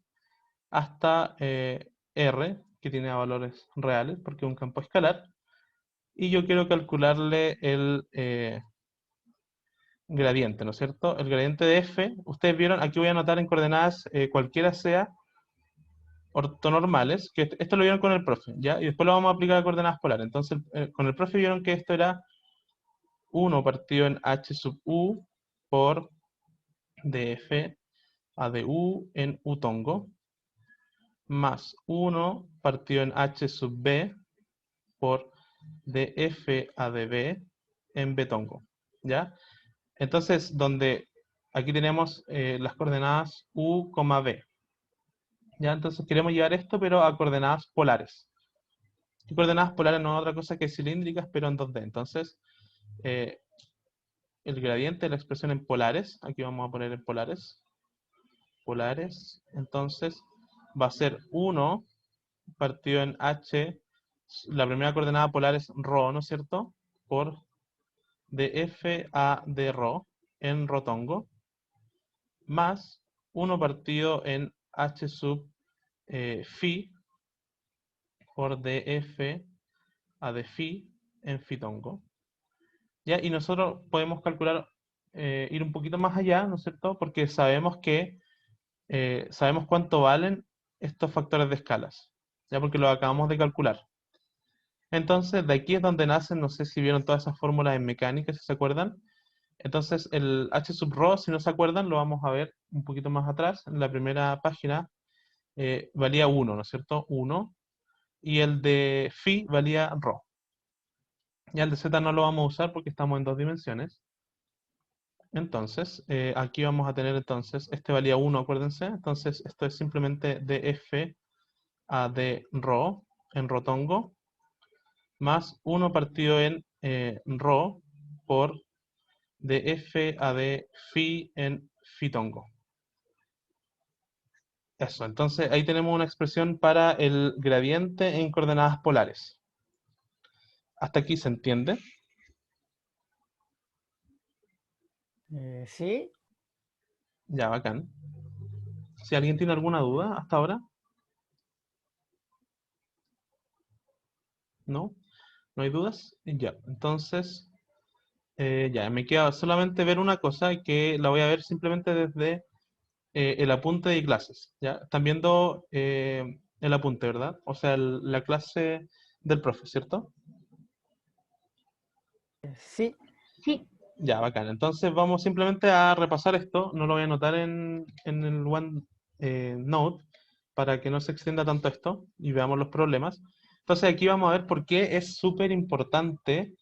hasta R, que tiene valores reales, porque es un campo escalar. Y yo quiero calcularle el gradiente, ¿no es cierto? El gradiente de f, ustedes vieron, aquí voy a anotar en coordenadas cualquiera sea ortonormales, que esto lo vieron con el profe, ¿ya? Y después lo vamos a aplicar a coordenadas polares. Entonces, con el profe vieron que esto era 1 partido en h sub u por df a de u en u tongo, más 1 partido en h sub b por df a de b en b tongo, ¿ya? Entonces, donde aquí tenemos las coordenadas u, b. ¿Ya? Entonces queremos llevar esto, pero a coordenadas polares. Y coordenadas polares no es otra cosa que cilíndricas, pero en 2D. Entonces, eh, el gradiente de la expresión en polares, aquí vamos a poner en polares, entonces va a ser 1 partido en h, la primera coordenada polar es ρ, ¿no es cierto? Por df a de ρ en rotongo, más 1 partido en h sub phi por df a de phi en fitongo. ¿Ya? Y nosotros podemos calcular, ir un poquito más allá, ¿no es cierto? Porque sabemos que sabemos cuánto valen estos factores de escalas, ¿ya? Porque lo acabamos de calcular. Entonces, de aquí es donde nacen, no sé si vieron todas esas fórmulas en mecánica, si se acuerdan. Entonces, el h sub rho, si no se acuerdan, lo vamos a ver un poquito más atrás, en la primera página, valía 1, ¿no es cierto? 1. Y el de phi valía rho. Y el de z no lo vamos a usar porque estamos en dos dimensiones. Entonces, aquí vamos a tener entonces, este valía 1, acuérdense. Entonces, esto es simplemente df a de rho, en rotongo, más 1 partido en rho por df a de phi en fitongo. Eso, entonces ahí tenemos una expresión para el gradiente en coordenadas polares. ¿Hasta aquí se entiende? Sí. Ya, bacán. Si alguien tiene alguna duda hasta ahora. ¿No? ¿No hay dudas? Ya, entonces, ya, me queda solamente ver una cosa que la voy a ver simplemente desde el apunte de clases. ¿Ya? Están viendo el apunte, ¿verdad? O sea, la clase del profe, ¿cierto? Sí. Sí. Ya, bacán. Entonces vamos simplemente a repasar esto. No lo voy a anotar en el OneNote para que no se extienda tanto esto y veamos los problemas. Entonces aquí vamos a ver por qué es súper importante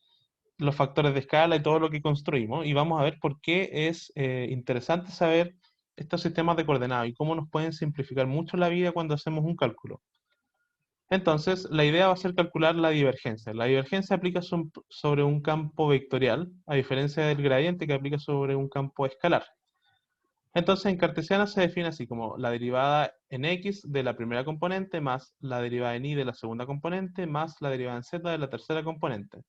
los factores de escala y todo lo que construimos. Y vamos a ver por qué es interesante saber estos sistemas de coordenadas y cómo nos pueden simplificar mucho la vida cuando hacemos un cálculo. Entonces, la idea va a ser calcular la divergencia. La divergencia aplica sobre un campo vectorial, a diferencia del gradiente que aplica sobre un campo escalar. Entonces, en cartesiana se define así como la derivada en x de la primera componente más la derivada en y de la segunda componente más la derivada en z de la tercera componente.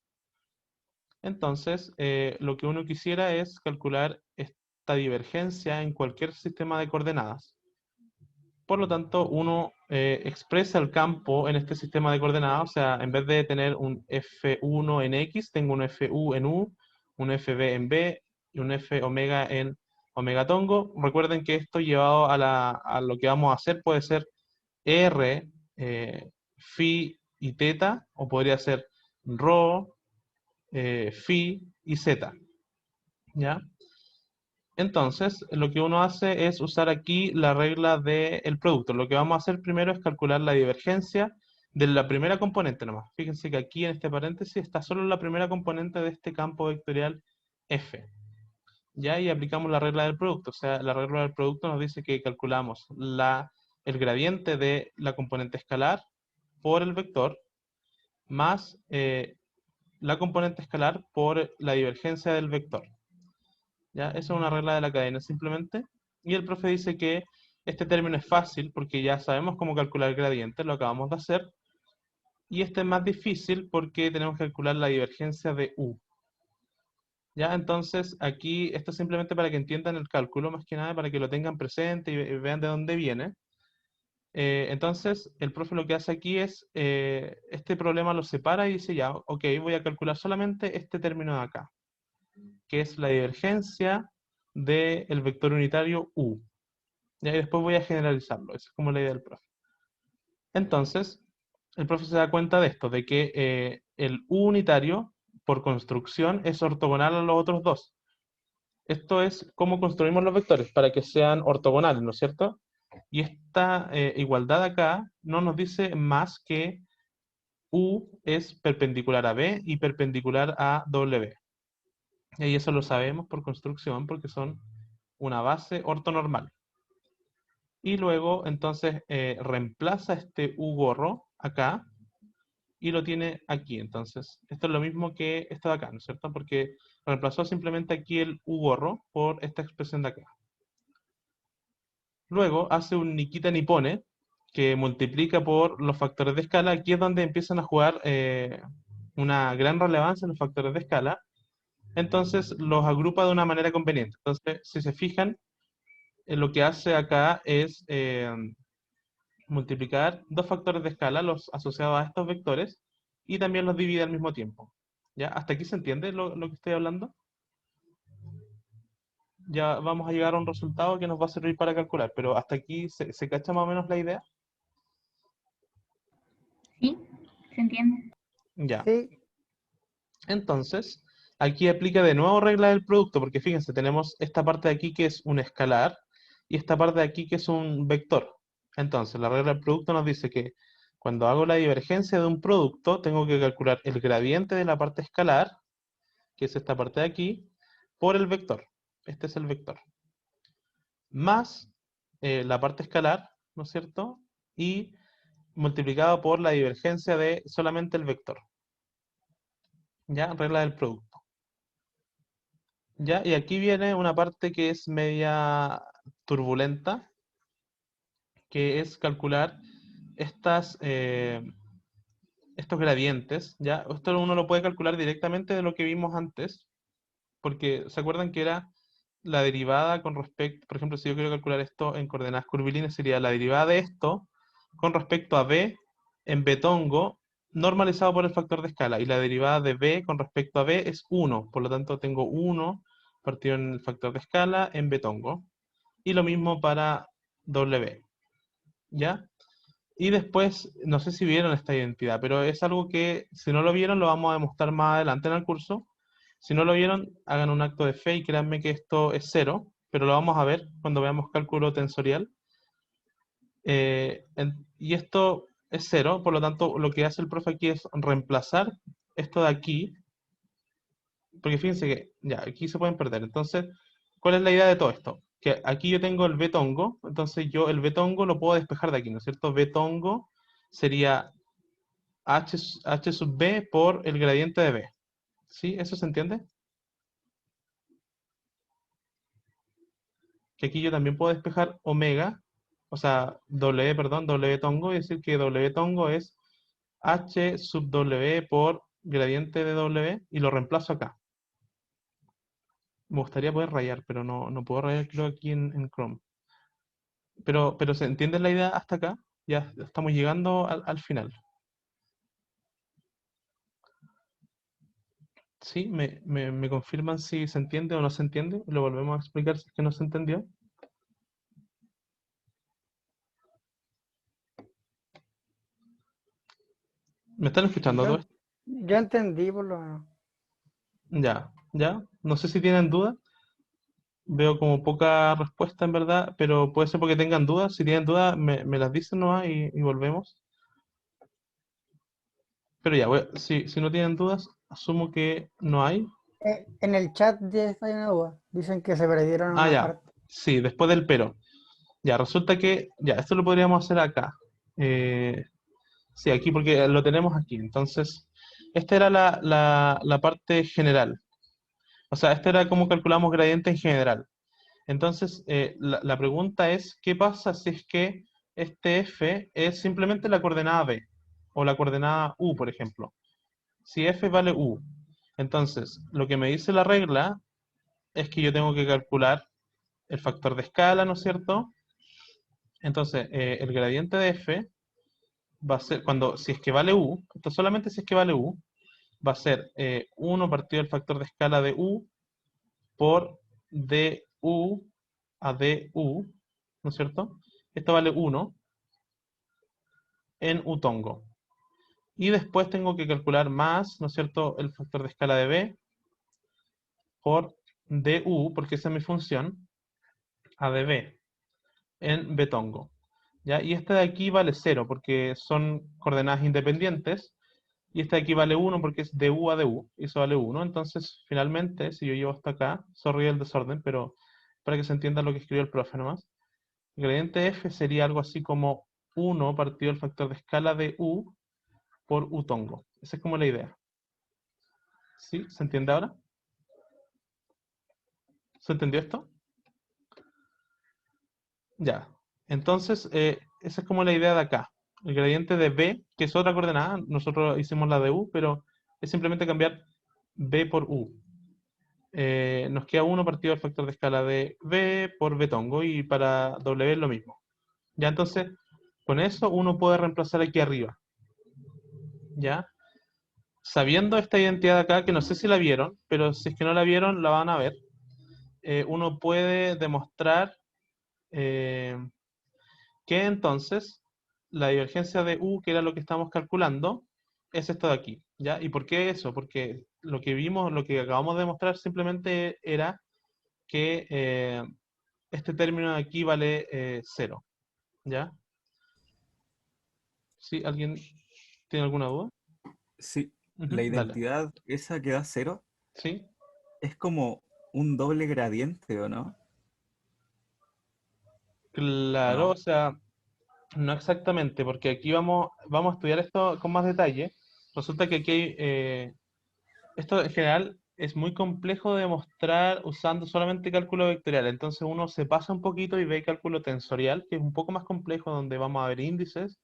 Entonces, lo que uno quisiera es calcular esta divergencia en cualquier sistema de coordenadas. Por lo tanto, uno expresa el campo en este sistema de coordenadas, o sea, en vez de tener un F1 en X, tengo un FU en U, un FB en B y un F omega en omega tongo. Recuerden que esto llevado a lo que vamos a hacer puede ser R, phi y teta, o podría ser rho, phi y z, ¿ya? Entonces, lo que uno hace es usar aquí la regla del producto. Lo que vamos a hacer primero es calcular la divergencia de la primera componente nomás. Fíjense que aquí en este paréntesis está solo la primera componente de este campo vectorial f. ¿Ya? Y aplicamos la regla del producto. O sea, la regla del producto nos dice que calculamos el gradiente de la componente escalar por el vector más la componente escalar por la divergencia del vector. ¿Ya? Esa es una regla de la cadena simplemente. Y el profe dice que este término es fácil porque ya sabemos cómo calcular el gradiente, lo acabamos de hacer. Y este es más difícil porque tenemos que calcular la divergencia de U. ¿Ya? Entonces aquí, esto es simplemente para que entiendan el cálculo, más que nada para que lo tengan presente y vean de dónde viene. Entonces, el profe lo que hace aquí es, este problema lo separa y dice ya, ok, voy a calcular solamente este término de acá, que es la divergencia del vector unitario U. Y después voy a generalizarlo. Esa es como la idea del profe. Entonces, el profe se da cuenta de esto, de que el U unitario, por construcción, es ortogonal a los otros dos. Esto es cómo construimos los vectores, para que sean ortogonales, ¿no es cierto? Y esta igualdad acá no nos dice más que U es perpendicular a B y perpendicular a W. Y eso lo sabemos por construcción porque son una base ortonormal. Y luego entonces reemplaza este U gorro acá y lo tiene aquí. Entonces, esto es lo mismo que esto de acá, ¿no es cierto? Porque reemplazó simplemente aquí el U gorro por esta expresión de acá. Luego hace un ni quita ni pone, que multiplica por los factores de escala. Aquí es donde empiezan a jugar una gran relevancia los factores de escala. Entonces los agrupa de una manera conveniente. Entonces, si se fijan, lo que hace acá es multiplicar dos factores de escala, los asociados a estos vectores, y también los divide al mismo tiempo. ¿Ya? ¿Hasta aquí se entiende lo que estoy hablando? Ya vamos a llegar a un resultado que nos va a servir para calcular, pero hasta aquí se cacha más o menos la idea. Sí, se entiende. Ya. Sí. Entonces, aquí aplica de nuevo regla del producto, porque fíjense, tenemos esta parte de aquí que es un escalar, y esta parte de aquí que es un vector. Entonces, la regla del producto nos dice que cuando hago la divergencia de un producto, tengo que calcular el gradiente de la parte escalar, que es esta parte de aquí, por el vector. Este es el vector. Más la parte escalar, ¿no es cierto? Y multiplicado por la divergencia de solamente el vector. ¿Ya? Regla del producto. ¿Ya? Y aquí viene una parte que es media turbulenta, que es calcular estos gradientes, ¿ya? Esto uno lo puede calcular directamente de lo que vimos antes, porque ¿se acuerdan que era la derivada con respecto, por ejemplo, si yo quiero calcular esto en coordenadas curvilíneas, sería la derivada de esto con respecto a B en betongo normalizado por el factor de escala, y la derivada de B con respecto a B es 1, por lo tanto tengo 1 partido en el factor de escala en betongo, y lo mismo para W, ¿ya? Y después, no sé si vieron esta identidad, pero es algo que si no lo vieron lo vamos a demostrar más adelante en el curso. Si no lo vieron, hagan un acto de fe y créanme que esto es 0, pero lo vamos a ver cuando veamos cálculo tensorial. Y esto es 0, por lo tanto lo que hace el profe aquí es reemplazar esto de aquí, porque fíjense que ya, aquí se pueden perder. Entonces, ¿cuál es la idea de todo esto? que aquí yo tengo el b tongo, entonces yo el b tongo lo puedo despejar de aquí, ¿no es cierto? B tongo sería h sub b por el gradiente de b. ¿Sí? ¿Eso se entiende? Que aquí yo también puedo despejar omega, o sea, w, perdón, w tongo, y decir que w tongo es h sub w por gradiente de w, y lo reemplazo acá. Me gustaría poder rayar, pero no puedo rayar creo aquí en Chrome. Pero ¿se entiende la idea hasta acá? Ya estamos llegando al final. ¿Sí? ¿Me confirman si se entiende o no se entiende? Lo volvemos a explicar si es que no se entendió. ¿Me están escuchando todo Yo, esto? yo entendí por lo menos. Ya. No sé si tienen dudas. Veo como poca respuesta en verdad, pero puede ser porque tengan dudas. Si tienen dudas, me las dicen nomás y volvemos. Pero ya, si no tienen dudas, asumo que no hay. En el chat ya hay una duda. Dicen que se perdieron Ah, una ya. parte. Sí, después del pero. Ya, resulta que, ya, esto lo podríamos hacer acá. Sí, aquí porque lo tenemos aquí. Entonces, esta era la parte general. O sea, esta era cómo calculamos gradiente en general. Entonces, la pregunta es, ¿qué pasa si es que este f es simplemente la coordenada b? O la coordenada u, por ejemplo. Si f vale u. Entonces, lo que me dice la regla es que yo tengo que calcular el factor de escala, ¿no es cierto? Entonces, el gradiente de f va a ser, si es que vale u, esto solamente si es que vale u, va a ser 1 partido del factor de escala de u por du a du, ¿no es cierto? Esto vale 1 en u tongo. Y después tengo que calcular más, ¿no es cierto?, el factor de escala de b por du, porque esa es mi función, a de b, en b tongo. ¿Ya? Y este de aquí vale 0, porque son coordenadas independientes. Y este de aquí vale 1 porque es de u a de u, y eso vale 1. Entonces, finalmente, si yo llevo hasta acá, sorry el desorden, pero para que se entienda lo que escribió el profe nomás, el gradiente f sería algo así como 1 partido del factor de escala de u por u tongo. Esa es como la idea. ¿Sí? ¿Se entiende ahora? ¿Se entendió esto? Ya. Entonces, esa es como la idea de acá. El gradiente de b, que es otra coordenada, nosotros hicimos la de u, pero es simplemente cambiar b por u. Nos queda 1 partido del factor de escala de b por b tongo, y para w es lo mismo. Ya, entonces, con eso uno puede reemplazar aquí arriba. ¿Ya? Sabiendo esta identidad de acá, que no sé si la vieron, pero si es que no la vieron, la van a ver. Uno puede demostrar que entonces la divergencia de u, que era lo que estamos calculando, es esto de aquí. ¿Ya? ¿Y por qué eso? Porque lo que vimos, lo que acabamos de demostrar simplemente era que este término de aquí vale 0. ¿Ya? ¿Sí? ¿Alguien tiene alguna duda? Sí, Ujú, la dale. identidad esa que da 0 ¿Sí? es como un doble gradiente, ¿o no? ¿O Claro, o no? sea, no exactamente, porque aquí vamos a estudiar esto con más detalle. Resulta que aquí esto en general es muy complejo de demostrar usando solamente cálculo vectorial. Entonces uno se pasa un poquito y ve cálculo tensorial, que es un poco más complejo, donde vamos a ver índices.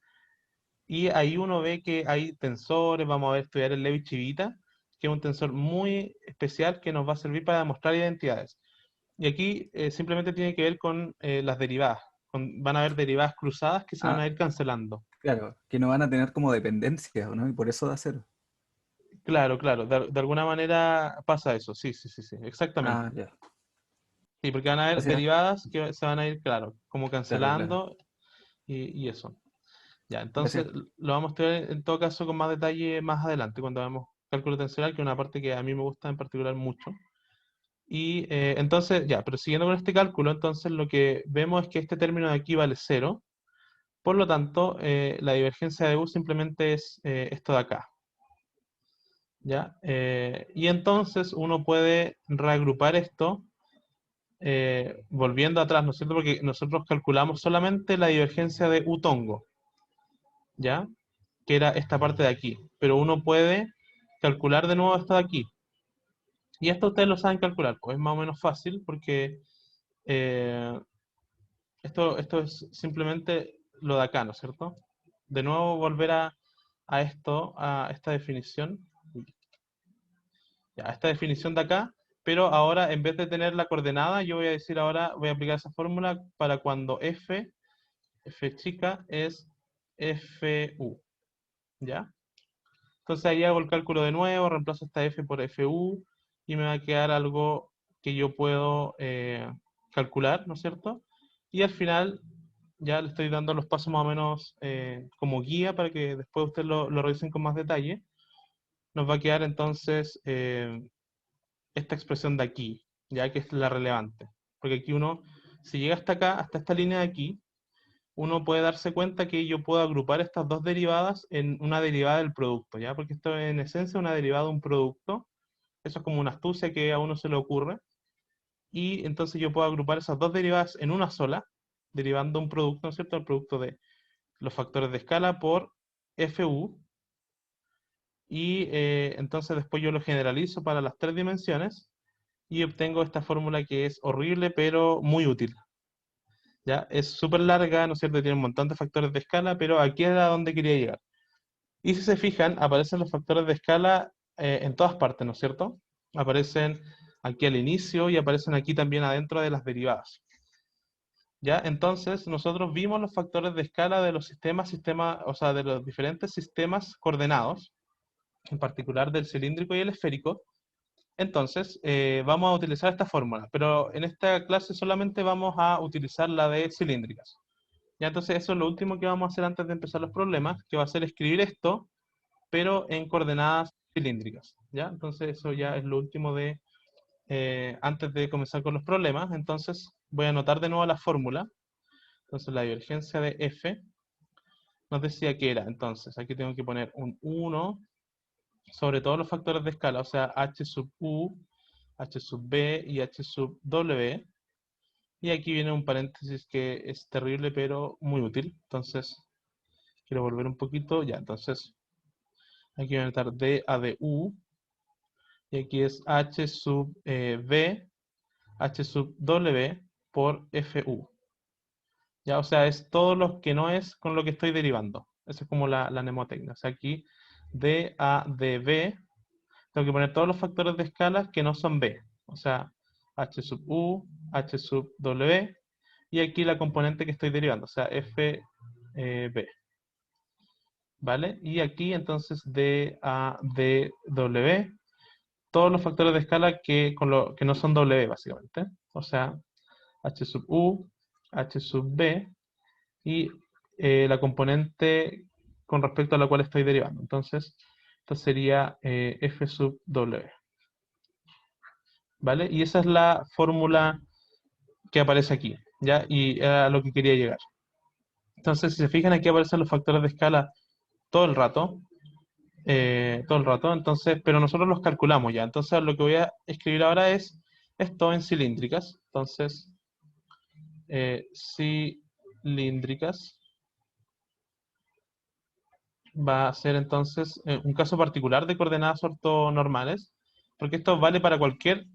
Y ahí uno ve que hay tensores, vamos a ver estudiar el Levi-Civita, que es un tensor muy especial que nos va a servir para demostrar identidades. Y aquí simplemente tiene que ver con las derivadas. Van a haber derivadas cruzadas que se van Ah, a ir cancelando. claro, que no van a tener como dependencias, ¿o no? Y por eso da 0. Claro, de alguna manera pasa eso, sí, exactamente. Ah, ya. Sí, porque van a haber Gracias. derivadas que se van a ir, claro, como Claro, claro. cancelando y eso. Ya, entonces Gracias. lo vamos a estudiar en todo caso con más detalle más adelante, cuando veamos cálculo tensorial, que es una parte que a mí me gusta en particular mucho. Y entonces, ya, pero siguiendo con este cálculo, entonces lo que vemos es que este término de aquí vale 0. Por lo tanto, la divergencia de U simplemente es esto de acá. ¿Ya? Y entonces uno puede reagrupar esto volviendo atrás, ¿no es cierto? Porque nosotros calculamos solamente la divergencia de U-tongo, ¿ya? Que era esta parte de aquí. Pero uno puede calcular de nuevo esto de aquí. Y esto ustedes lo saben calcular, pues es más o menos fácil porque eh, esto es simplemente lo de acá, ¿no es cierto? De nuevo volver a esto, a esta definición. Ya, esta definición de acá, pero ahora en vez de tener la coordenada, yo voy a decir ahora, voy a aplicar esa fórmula para cuando f chica es fu, ¿ya? Entonces ahí hago el cálculo de nuevo, reemplazo esta f por fu y me va a quedar algo que yo puedo calcular, ¿no es cierto? Y al final ya le estoy dando los pasos más o menos como guía para que después ustedes lo revisen con más detalle. Nos va a quedar entonces esta expresión de aquí, ya que es la relevante. Porque aquí uno, si llega hasta acá, hasta esta línea de aquí, uno puede darse cuenta que yo puedo agrupar estas dos derivadas en una derivada del producto, ¿ya? Porque esto es en esencia una derivada de un producto. Eso es como una astucia que a uno se le ocurre. Y entonces yo puedo agrupar esas dos derivadas en una sola, derivando un producto, ¿no es cierto? El producto de los factores de escala por fu. Y entonces después yo lo generalizo para las tres dimensiones y obtengo esta fórmula que es horrible pero muy útil. ¿Ya? Es súper larga, ¿no es cierto? Tiene un montón de factores de escala, pero aquí era donde quería llegar. Y si se fijan, aparecen los factores de escala en todas partes, ¿no es cierto? Aparecen aquí al inicio y aparecen aquí también adentro de las derivadas. ¿Ya? Entonces, nosotros vimos los factores de escala de los o sea, de los diferentes sistemas coordenados, en particular del cilíndrico y el esférico. Entonces, vamos a utilizar esta fórmula, pero en esta clase solamente vamos a utilizar la de cilíndricas. Ya, entonces eso es lo último que vamos a hacer antes de empezar los problemas, que va a ser escribir esto, pero en coordenadas cilíndricas. ¿Ya? Entonces eso ya es lo último de, antes de comenzar con los problemas. Entonces voy a anotar de nuevo la fórmula. Entonces la divergencia de f nos decía que era, entonces aquí tengo que poner un 1 sobre todos los factores de escala, o sea, h sub u, h sub b y h sub w. Y aquí viene un paréntesis que es terrible pero muy útil. Entonces, quiero volver un poquito. Ya, entonces, aquí voy a anotar d a de u. Y aquí es h sub v, h sub w por fu. Ya, o sea, es todo lo que no es con lo que estoy derivando. Esa es como la mnemotecnia. O sea, aquí d a de b. Tengo que poner todos los factores de escala que no son b. O sea, h sub u, h sub w. Y aquí la componente que estoy derivando, o sea, f b. ¿Vale? Y aquí entonces d a d w. Todos los factores de escala que no son w, básicamente. O sea, h sub u, h sub b. Y la componente con respecto a la cual estoy derivando. Entonces, esto sería f sub w. ¿Vale? Y esa es la fórmula que aparece aquí, ¿ya? Y era a lo que quería llegar. Entonces, si se fijan, aquí aparecen los factores de escala todo el rato, entonces, pero nosotros los calculamos ya. Entonces, lo que voy a escribir ahora es esto en cilíndricas. Entonces, cilíndricas va a ser entonces un caso particular de coordenadas ortonormales, porque esto vale para cualquier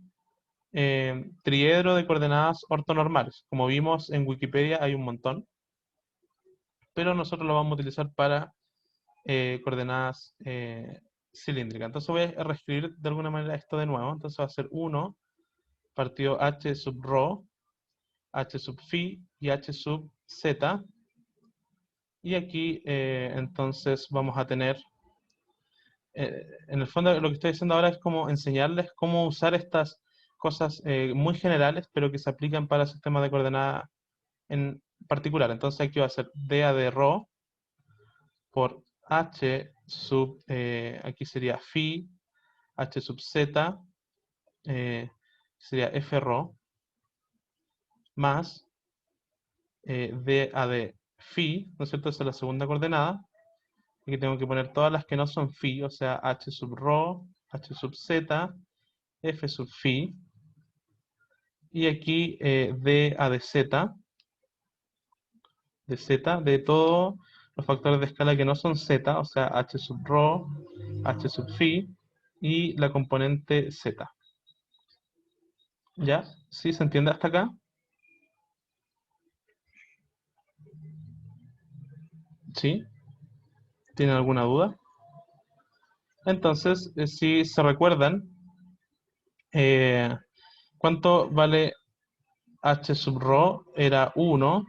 triedro de coordenadas ortonormales. Como vimos en Wikipedia hay un montón, pero nosotros lo vamos a utilizar para coordenadas cilíndricas. Entonces voy a reescribir de alguna manera esto de nuevo. Entonces va a ser 1 partido h sub rho, h sub phi y h sub z. Y aquí entonces vamos a tener, en el fondo lo que estoy haciendo ahora es como enseñarles cómo usar estas cosas muy generales, pero que se aplican para sistemas de coordenadas en particular. Entonces aquí va a ser dA de rho por h sub, aquí sería phi, h sub z, sería f rho, más dA de phi, ¿no es cierto? Esa es la segunda coordenada. Aquí tengo que poner todas las que no son phi, o sea, h sub rho, h sub z, f sub phi. Y aquí d a de z, de todos los factores de escala que no son z, o sea, h sub rho, h sub phi y la componente z. ¿Ya? ¿Sí se entiende hasta acá? ¿Sí? ¿Tienen alguna duda? Entonces, si se recuerdan, eh, ¿cuánto vale h sub rho? Era 1,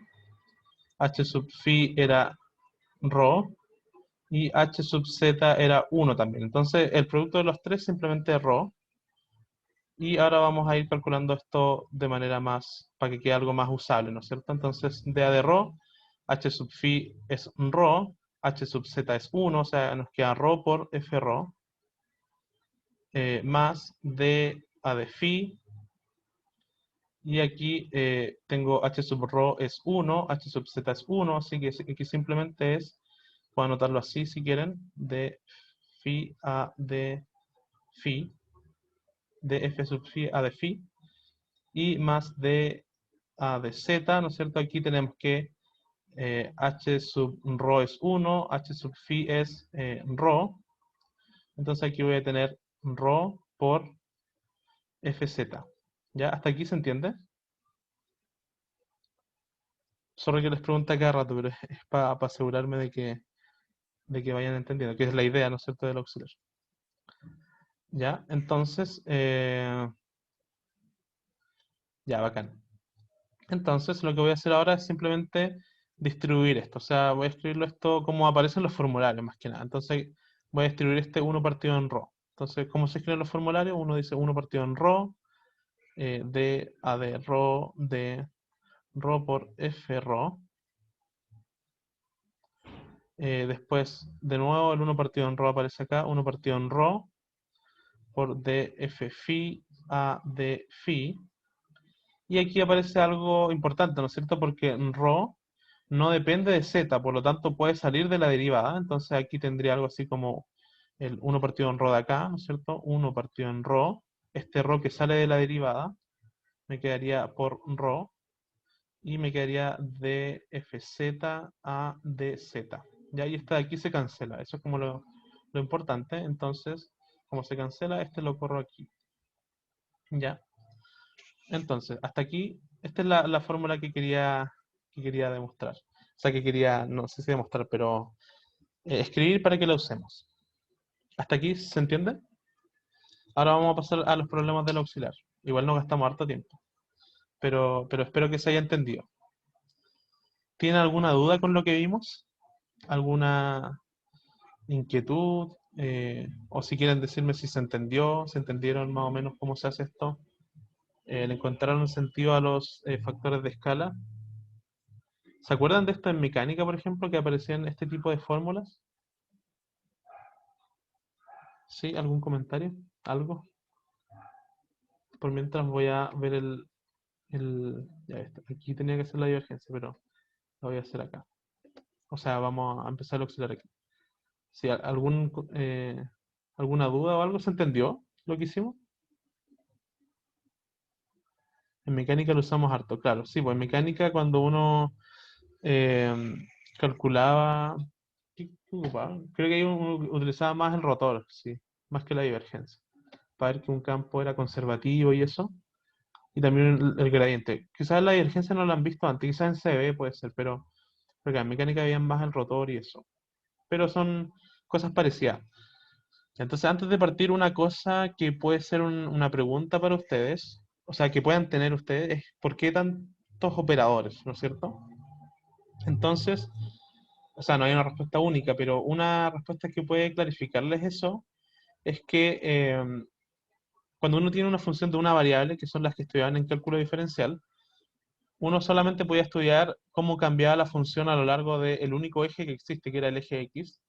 h sub phi era rho y h sub z era 1 también. Entonces, el producto de los tres simplemente es rho. Y ahora vamos a ir calculando esto de manera más, para que quede algo más usable, ¿no es cierto? Entonces, dA de rho, h sub phi es rho, h sub z es 1, o sea, nos queda rho por f rho, más dA de phi, y aquí tengo h sub rho es 1, h sub z es 1, así que aquí simplemente es, puedo anotarlo así si quieren, de phi a de phi, de f sub phi a de phi, y más de a de z, ¿no es cierto? Aquí tenemos que h sub rho es 1, h sub phi es rho, entonces aquí voy a tener rho por fz. ¿Ya? ¿Hasta aquí se entiende? Solo que les pregunto cada rato, pero es para asegurarme de que vayan entendiendo, que es la idea, ¿no es cierto?, del auxiliar. ¿Ya? Entonces, ya, bacán. Entonces, lo que voy a hacer ahora es simplemente distribuir esto. O sea, voy a escribirlo esto como aparece en los formularios, más que nada. Entonces, voy a distribuir este 1 partido en rho. Entonces, ¿cómo se escriben los formularios? Uno dice 1 partido en rho, d a de rho por f rho. Después, de nuevo, el 1 partido en rho aparece acá, 1 partido en rho por df phi a de phi. Y aquí aparece algo importante, ¿no es cierto? Porque rho no depende de z, por lo tanto puede salir de la derivada. Entonces aquí tendría algo así como el 1 partido en rho de acá, ¿no es cierto? 1 partido en rho. Este rho que sale de la derivada me quedaría por rho y me quedaría de fz a dz. Ya, y este de aquí se cancela. Eso es como lo importante. Entonces, como se cancela, este lo corro aquí. Ya. Entonces, hasta aquí, esta es la fórmula que quería demostrar. O sea, que quería, no sé si demostrar, pero escribir para que la usemos. ¿Hasta aquí se entiende? Ahora vamos a pasar a los problemas del auxiliar. Igual no gastamos harto tiempo, pero espero que se haya entendido. ¿Tienen alguna duda con lo que vimos? ¿Alguna inquietud? O si quieren decirme si se entendió, si entendieron más o menos cómo se hace esto. ¿Le encontraron sentido a los factores de escala? ¿Se acuerdan de esto en mecánica, por ejemplo, que aparecían este tipo de fórmulas? ¿Sí? ¿Algún comentario? ¿Algo? Por mientras voy a ver ya está. Aquí tenía que hacer la divergencia, pero lo voy a hacer acá. O sea, vamos a empezar a auxiliar aquí. Si alguna duda o algo, ¿se entendió lo que hicimos? En mecánica lo usamos harto, claro. Sí, pues en mecánica cuando uno eh, calculaba, ¿qué ocupaba? Creo que ahí uno utilizaba más el rotor, sí, más que la divergencia, para ver que un campo era conservativo y eso, y también el gradiente. Quizás la divergencia no la han visto antes, quizás en CB puede ser, pero acá en mecánica había más el rotor y eso. Pero son cosas parecidas. Entonces, antes de partir, una cosa que puede ser una pregunta para ustedes, o sea, que puedan tener ustedes, es ¿por qué tantos operadores? ¿No es cierto? Entonces, o sea, no hay una respuesta única, pero una respuesta que puede clarificarles eso es que cuando uno tiene una función de una variable, que son las que estudiaban en cálculo diferencial, uno solamente podía estudiar cómo cambiaba la función a lo largo del único eje que existe, que era el eje X.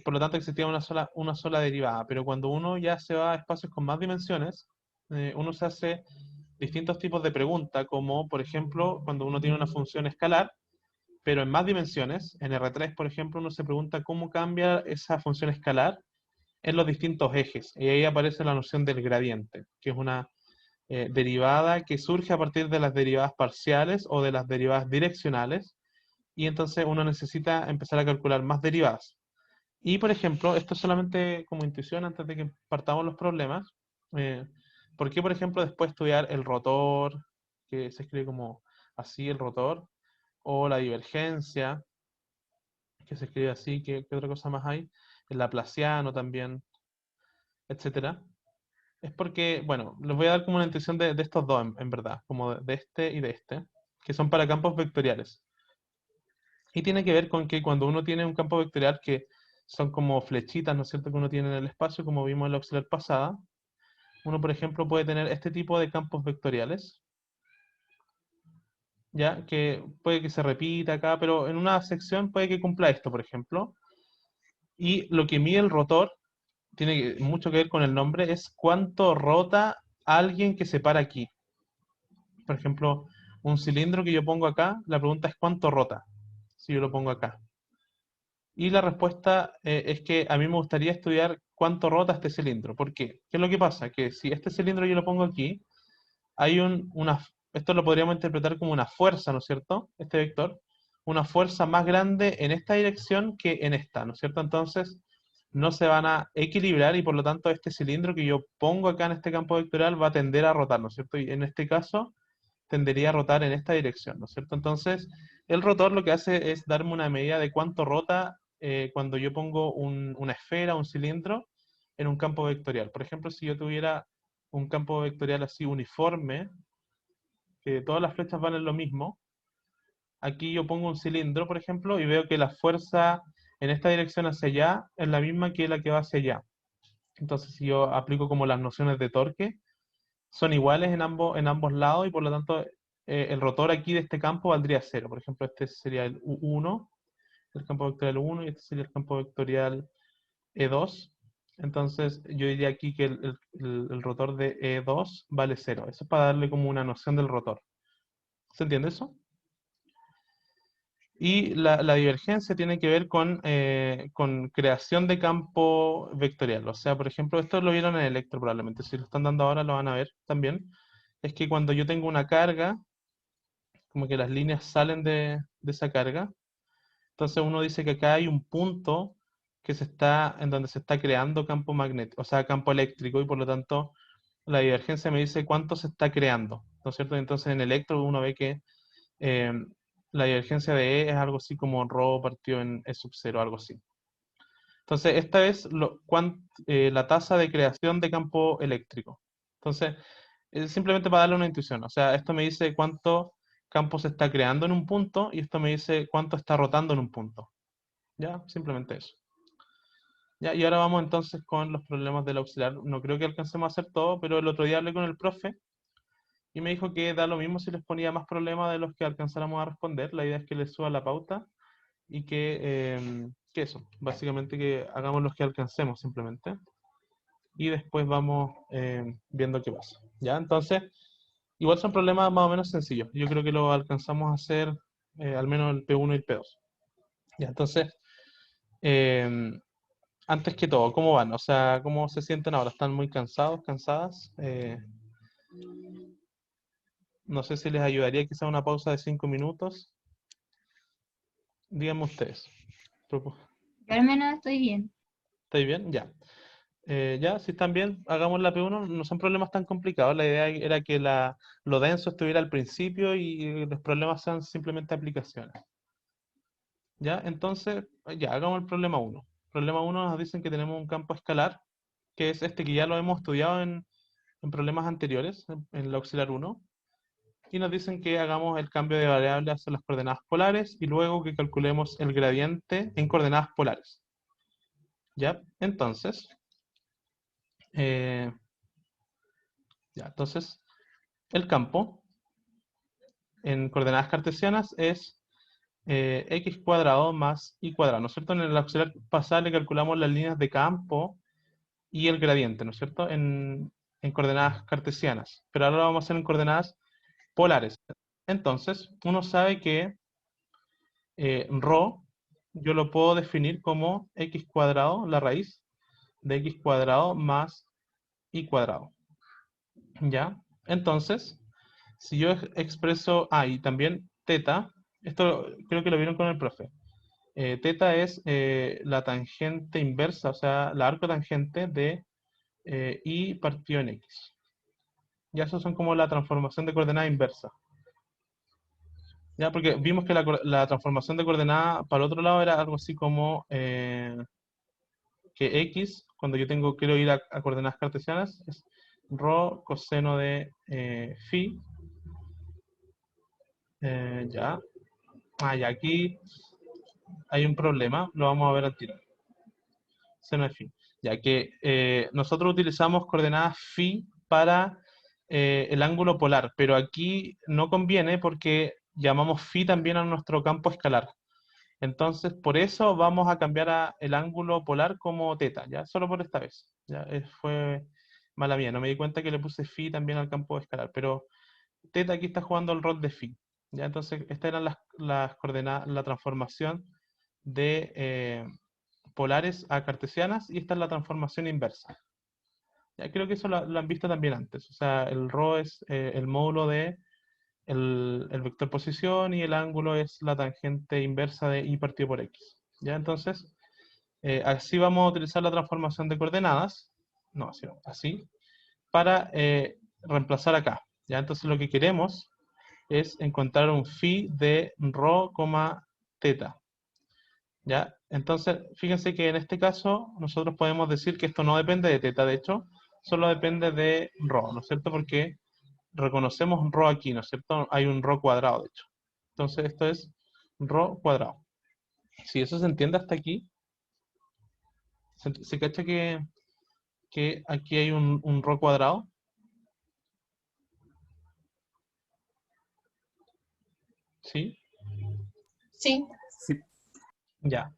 Por lo tanto, existía una sola derivada, pero cuando uno ya se va a espacios con más dimensiones, uno se hace distintos tipos de preguntas, como por ejemplo, cuando uno tiene una función escalar, pero en más dimensiones, en R3, por ejemplo, uno se pregunta cómo cambia esa función escalar en los distintos ejes. Y ahí aparece la noción del gradiente, que es derivada que surge a partir de las derivadas parciales o de las derivadas direccionales, y entonces uno necesita empezar a calcular más derivadas. Y por ejemplo, esto es solamente como intuición antes de que partamos los problemas. eh, ¿Por qué, por ejemplo, después estudiar el rotor, que se escribe como así, el rotor, o la divergencia, que se escribe así, ¿qué otra cosa más hay? El laplaciano también, etcétera? Es porque, bueno, les voy a dar como una intuición de estos dos, en verdad, como de este y de este, que son para campos vectoriales. Y tiene que ver con que cuando uno tiene un campo vectorial que son como flechitas, ¿no es cierto?, que uno tiene en el espacio, como vimos en la auxiliar pasada, uno, por ejemplo, puede tener este tipo de campos vectoriales, ya que puede que se repita acá, pero en una sección puede que cumpla esto, por ejemplo. Y lo que mide el rotor tiene mucho que ver con el nombre, es cuánto rota alguien que se para aquí. Por ejemplo, un cilindro que yo pongo acá, la pregunta es cuánto rota, si yo lo pongo acá. Y la respuesta es que a mí me gustaría estudiar cuánto rota este cilindro. ¿Por qué? ¿Qué es lo que pasa? Que si este cilindro yo lo pongo aquí, hay esto lo podríamos interpretar como una fuerza, ¿no es cierto? Este vector, una fuerza más grande en esta dirección que en esta, ¿no es cierto? Entonces, no se van a equilibrar y por lo tanto este cilindro que yo pongo acá en este campo vectorial va a tender a rotar, ¿no es cierto? Y en este caso tendería a rotar en esta dirección, ¿no es cierto? Entonces, el rotor lo que hace es darme una medida de cuánto rota cuando yo pongo una esfera, un cilindro, en un campo vectorial. Por ejemplo, si yo tuviera un campo vectorial así uniforme, que todas las flechas van en lo mismo, aquí yo pongo un cilindro, por ejemplo, y veo que la fuerza en esta dirección hacia allá es la misma que la que va hacia allá. Entonces, si yo aplico como las nociones de torque, son iguales en ambos lados y por lo tanto el rotor aquí de este campo valdría 0. Por ejemplo, este sería el U1, el campo vectorial 1, y este sería el campo vectorial E2. Entonces yo diría aquí que el rotor de E2 vale 0. Eso es para darle como una noción del rotor. ¿Se entiende eso? Y la divergencia tiene que ver con creación de campo vectorial. O sea, por ejemplo, esto lo vieron en Electro probablemente. Si lo están dando ahora lo van a ver también. Es que cuando yo tengo una carga, como que las líneas salen de esa carga. Entonces uno dice que acá hay un punto en donde se está creando campo magnético, o sea, campo eléctrico, y por lo tanto la divergencia me dice cuánto se está creando, ¿no es cierto? Entonces en electro uno ve que eh, la divergencia de E es algo así como ρ partido en E sub 0, algo así. Entonces esta es la tasa de creación de campo eléctrico. Entonces, simplemente para darle una intuición, o sea, esto me dice cuánto campo se está creando en un punto y esto me dice cuánto está rotando en un punto. ¿Ya? Simplemente eso. ¿Ya? Y ahora vamos entonces con los problemas del auxiliar. No creo que alcancemos a hacer todo, pero el otro día hablé con el profe y me dijo que da lo mismo si les ponía más problemas de los que alcanzáramos a responder. La idea es que les suba la pauta y que eso, básicamente que hagamos los que alcancemos simplemente. Y después vamos viendo qué pasa. ¿Ya? Entonces, igual son problemas más o menos sencillos. Yo creo que lo alcanzamos a hacer al menos el P1 y el P2. ¿Ya? Entonces, antes que todo, ¿cómo van? O sea, ¿cómo se sienten ahora? ¿Están muy cansados, cansadas? No sé si les ayudaría quizá una pausa de 5 minutos. Díganme ustedes. Yo al menos estoy bien. ¿Estáis bien? Ya. Ya, si están bien, hagamos la P1. No son problemas tan complicados. La idea era que lo denso estuviera al principio y los problemas sean simplemente aplicaciones. Ya, entonces, ya, hagamos el problema 1. Problema 1 nos dicen que tenemos un campo escalar, que es este que ya lo hemos estudiado en problemas anteriores, en el auxiliar 1. Y nos dicen que hagamos el cambio de variable hacia las coordenadas polares y luego que calculemos el gradiente en coordenadas polares. ¿Ya? Entonces, entonces el campo en coordenadas cartesianas es x cuadrado más y cuadrado, ¿no es cierto? En el auxiliar pasado le calculamos las líneas de campo y el gradiente, ¿no es cierto? En coordenadas cartesianas, pero ahora lo vamos a hacer en coordenadas polares. Entonces, uno sabe que ρ yo lo puedo definir como x cuadrado, la raíz de x cuadrado más y cuadrado. ¿Ya? Entonces, si yo expreso, y también teta, esto creo que lo vieron con el profe. Teta es la tangente inversa, o sea, la arcotangente de y partido en X. Ya eso son como la transformación de coordenada inversa. Ya, porque vimos que la transformación de coordenada para el otro lado era algo así como que X, cuando yo quiero ir a coordenadas cartesianas, es rho coseno de phi. Ya. Y aquí hay un problema, lo vamos a ver al tiro. Seno de phi. Ya que nosotros utilizamos coordenadas phi para el ángulo polar, pero aquí no conviene porque llamamos phi también a nuestro campo escalar. Entonces, por eso vamos a cambiar el ángulo polar como teta, ¿ya? Solo por esta vez. ¿Ya? Fue mala mía, no me di cuenta que le puse phi también al campo escalar, pero teta aquí está jugando el rol de phi. ¿Ya? Entonces, estas eran las coordenadas, la transformación de polares a cartesianas, y esta es la transformación inversa. Ya, creo que eso lo han visto también antes. O sea, el rho es el módulo de el vector posición y el ángulo es la tangente inversa de y partido por x. ¿Ya? Entonces, así vamos a utilizar la transformación de coordenadas, no, así, para reemplazar acá. ¿Ya? Entonces lo que queremos es encontrar un phi de rho, teta. ¿Ya? Entonces, fíjense que en este caso nosotros podemos decir que esto no depende de teta, de hecho, solo depende de rho, ¿no es cierto? Porque reconocemos un rho aquí, ¿no es cierto? Hay un rho cuadrado, de hecho. Entonces esto es rho cuadrado. Si eso se entiende hasta aquí, ¿se cacha que aquí hay un rho cuadrado? ¿Sí? Sí. Sí. Ya.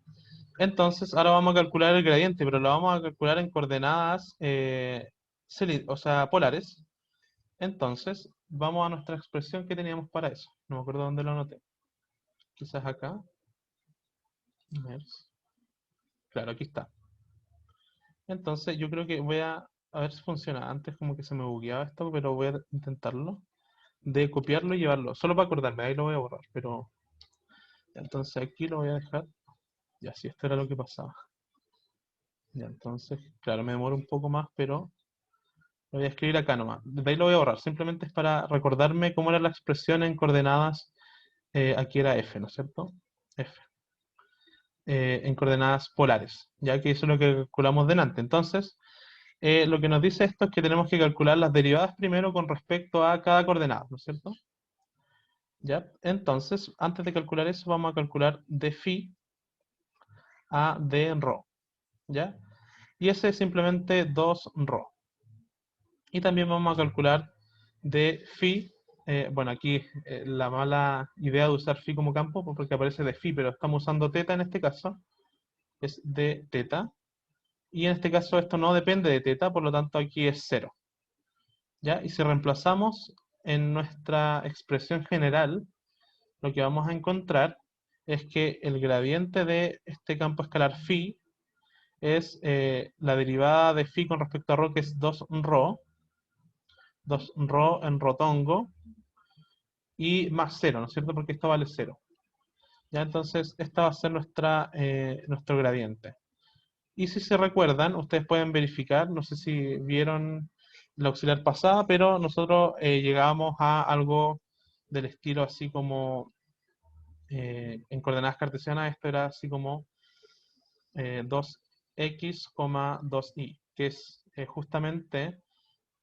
Entonces, ahora vamos a calcular el gradiente, pero lo vamos a calcular en coordenadas o sea, polares. Entonces, vamos a nuestra expresión que teníamos para eso. No me acuerdo dónde lo anoté. Quizás acá. A ver. Claro, aquí está. Entonces, yo creo que voy a ver si funciona. Antes como que se me bugueaba esto, pero voy a intentarlo. De copiarlo y llevarlo. Solo para acordarme, ahí lo voy a borrar. Pero entonces aquí lo voy a dejar. Ya, sí, esto era lo que pasaba. Ya, entonces, claro, me demoro un poco más, pero lo voy a escribir acá nomás. De ahí lo voy a borrar. Simplemente es para recordarme cómo era la expresión en coordenadas. Aquí era F, ¿no es cierto? F. En coordenadas polares, ya que eso es lo que calculamos delante. Entonces, lo que nos dice esto es que tenemos que calcular las derivadas primero con respecto a cada coordenada, ¿no es cierto? ¿Ya? Entonces, antes de calcular eso, vamos a calcular de phi a de rho, ¿ya? Y ese es simplemente 2 rho. Y también vamos a calcular de phi, bueno, aquí la mala idea de usar phi como campo, porque aparece de phi, pero estamos usando teta en este caso, es de teta. Y en este caso esto no depende de teta, por lo tanto aquí es 0. ¿Ya? Y si reemplazamos en nuestra expresión general, lo que vamos a encontrar es que el gradiente de este campo escalar phi es la derivada de phi con respecto a rho, que es 2 rho, 2 rho en rotongo, y más 0, ¿no es cierto? Porque esto vale 0. ¿Ya? Entonces, esta va a ser nuestro gradiente. Y si se recuerdan, ustedes pueden verificar, no sé si vieron la auxiliar pasada, pero nosotros llegábamos a algo del estilo así como en coordenadas cartesianas, esto era así como 2x, 2y, que es justamente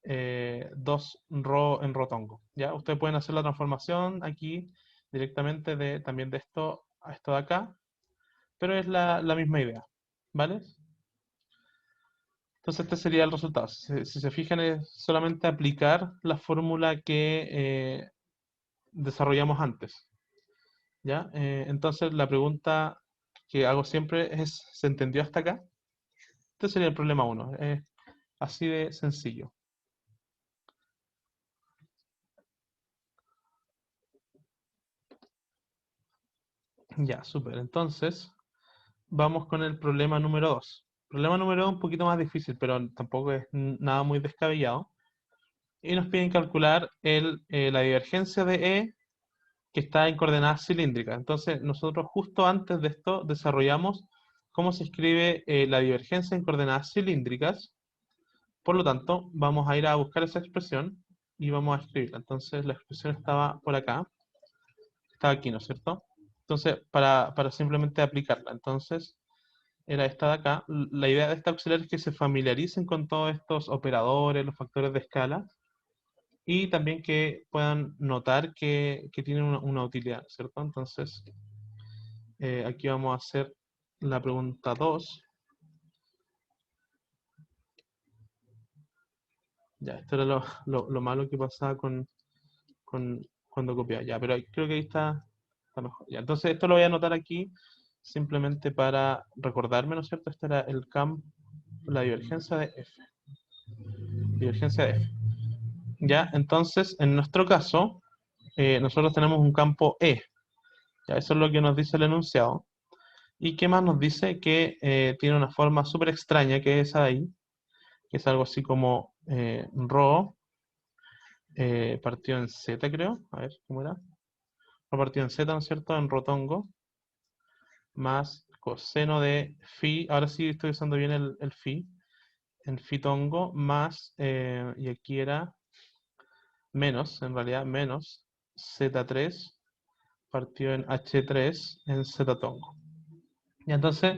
2 rho en rotongo. ¿Ya? Ustedes pueden hacer la transformación aquí directamente también de esto a esto de acá, pero es la misma idea, ¿vale? Entonces este sería el resultado. Si se fijan, es solamente aplicar la fórmula que desarrollamos antes. ¿Ya? Entonces la pregunta que hago siempre es, ¿se entendió hasta acá? Este sería el problema 1. Así de sencillo. Ya, súper. Entonces, vamos con el problema número 2. Problema número 2 un poquito más difícil, pero tampoco es nada muy descabellado. y nos piden calcular la divergencia de E que está en coordenadas cilíndricas. Entonces, nosotros justo antes de esto desarrollamos cómo se escribe la divergencia en coordenadas cilíndricas. Por lo tanto, vamos a ir a buscar esa expresión y vamos a escribirla. Entonces, la expresión estaba por acá. Estaba aquí, ¿no es cierto? Entonces, para simplemente aplicarla. Entonces, era esta de acá. La idea de esta auxiliar es que se familiaricen con todos estos operadores, los factores de escala, y también que puedan notar que tienen una utilidad, ¿cierto? Entonces, aquí vamos a hacer la pregunta 2. Ya, esto era lo malo que pasaba cuando copiaba. Ya, pero creo que ahí está mejor. Ya, entonces, esto lo voy a anotar aquí simplemente para recordarme, ¿no es cierto? Este era el campo, la divergencia de F. Divergencia de F. Ya, entonces, en nuestro caso, nosotros tenemos un campo E. Ya, eso es lo que nos dice el enunciado. ¿Y qué más nos dice? Que tiene una forma súper extraña, que es esa de ahí, que es algo así como ρ partido en z, creo. A ver, ¿cómo era? Rho partido en z, ¿no es cierto? En rotongo, más coseno de phi. Ahora sí estoy usando bien el phi. En phi tongo, más, y aquí era menos, en realidad, menos z3 partido en h3 en z tongo. Y entonces,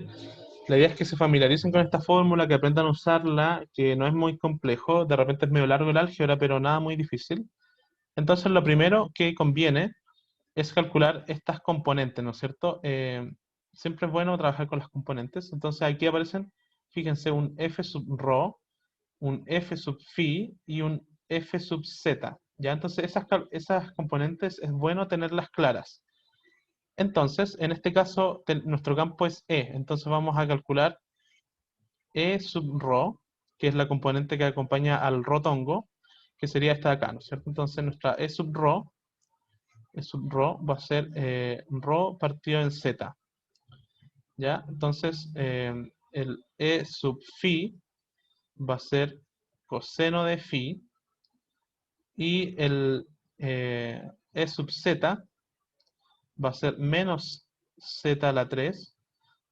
la idea es que se familiaricen con esta fórmula, que aprendan a usarla, que no es muy complejo, de repente es medio largo el álgebra, pero nada muy difícil. Entonces, lo primero que conviene es calcular estas componentes, ¿no es cierto? Siempre es bueno trabajar con las componentes. Entonces, aquí aparecen, fíjense, un f sub rho, un f sub phi y un f sub z. ¿Ya? Entonces, esas componentes es bueno tenerlas claras. Entonces, en este caso, nuestro campo es E. Entonces vamos a calcular E sub rho, que es la componente que acompaña al rotongo, que sería esta de acá, ¿no es cierto? Entonces nuestra E sub rho va a ser rho partido en Z. ¿Ya? Entonces el E sub phi va a ser coseno de phi y el E sub Z va a ser menos Z a la 3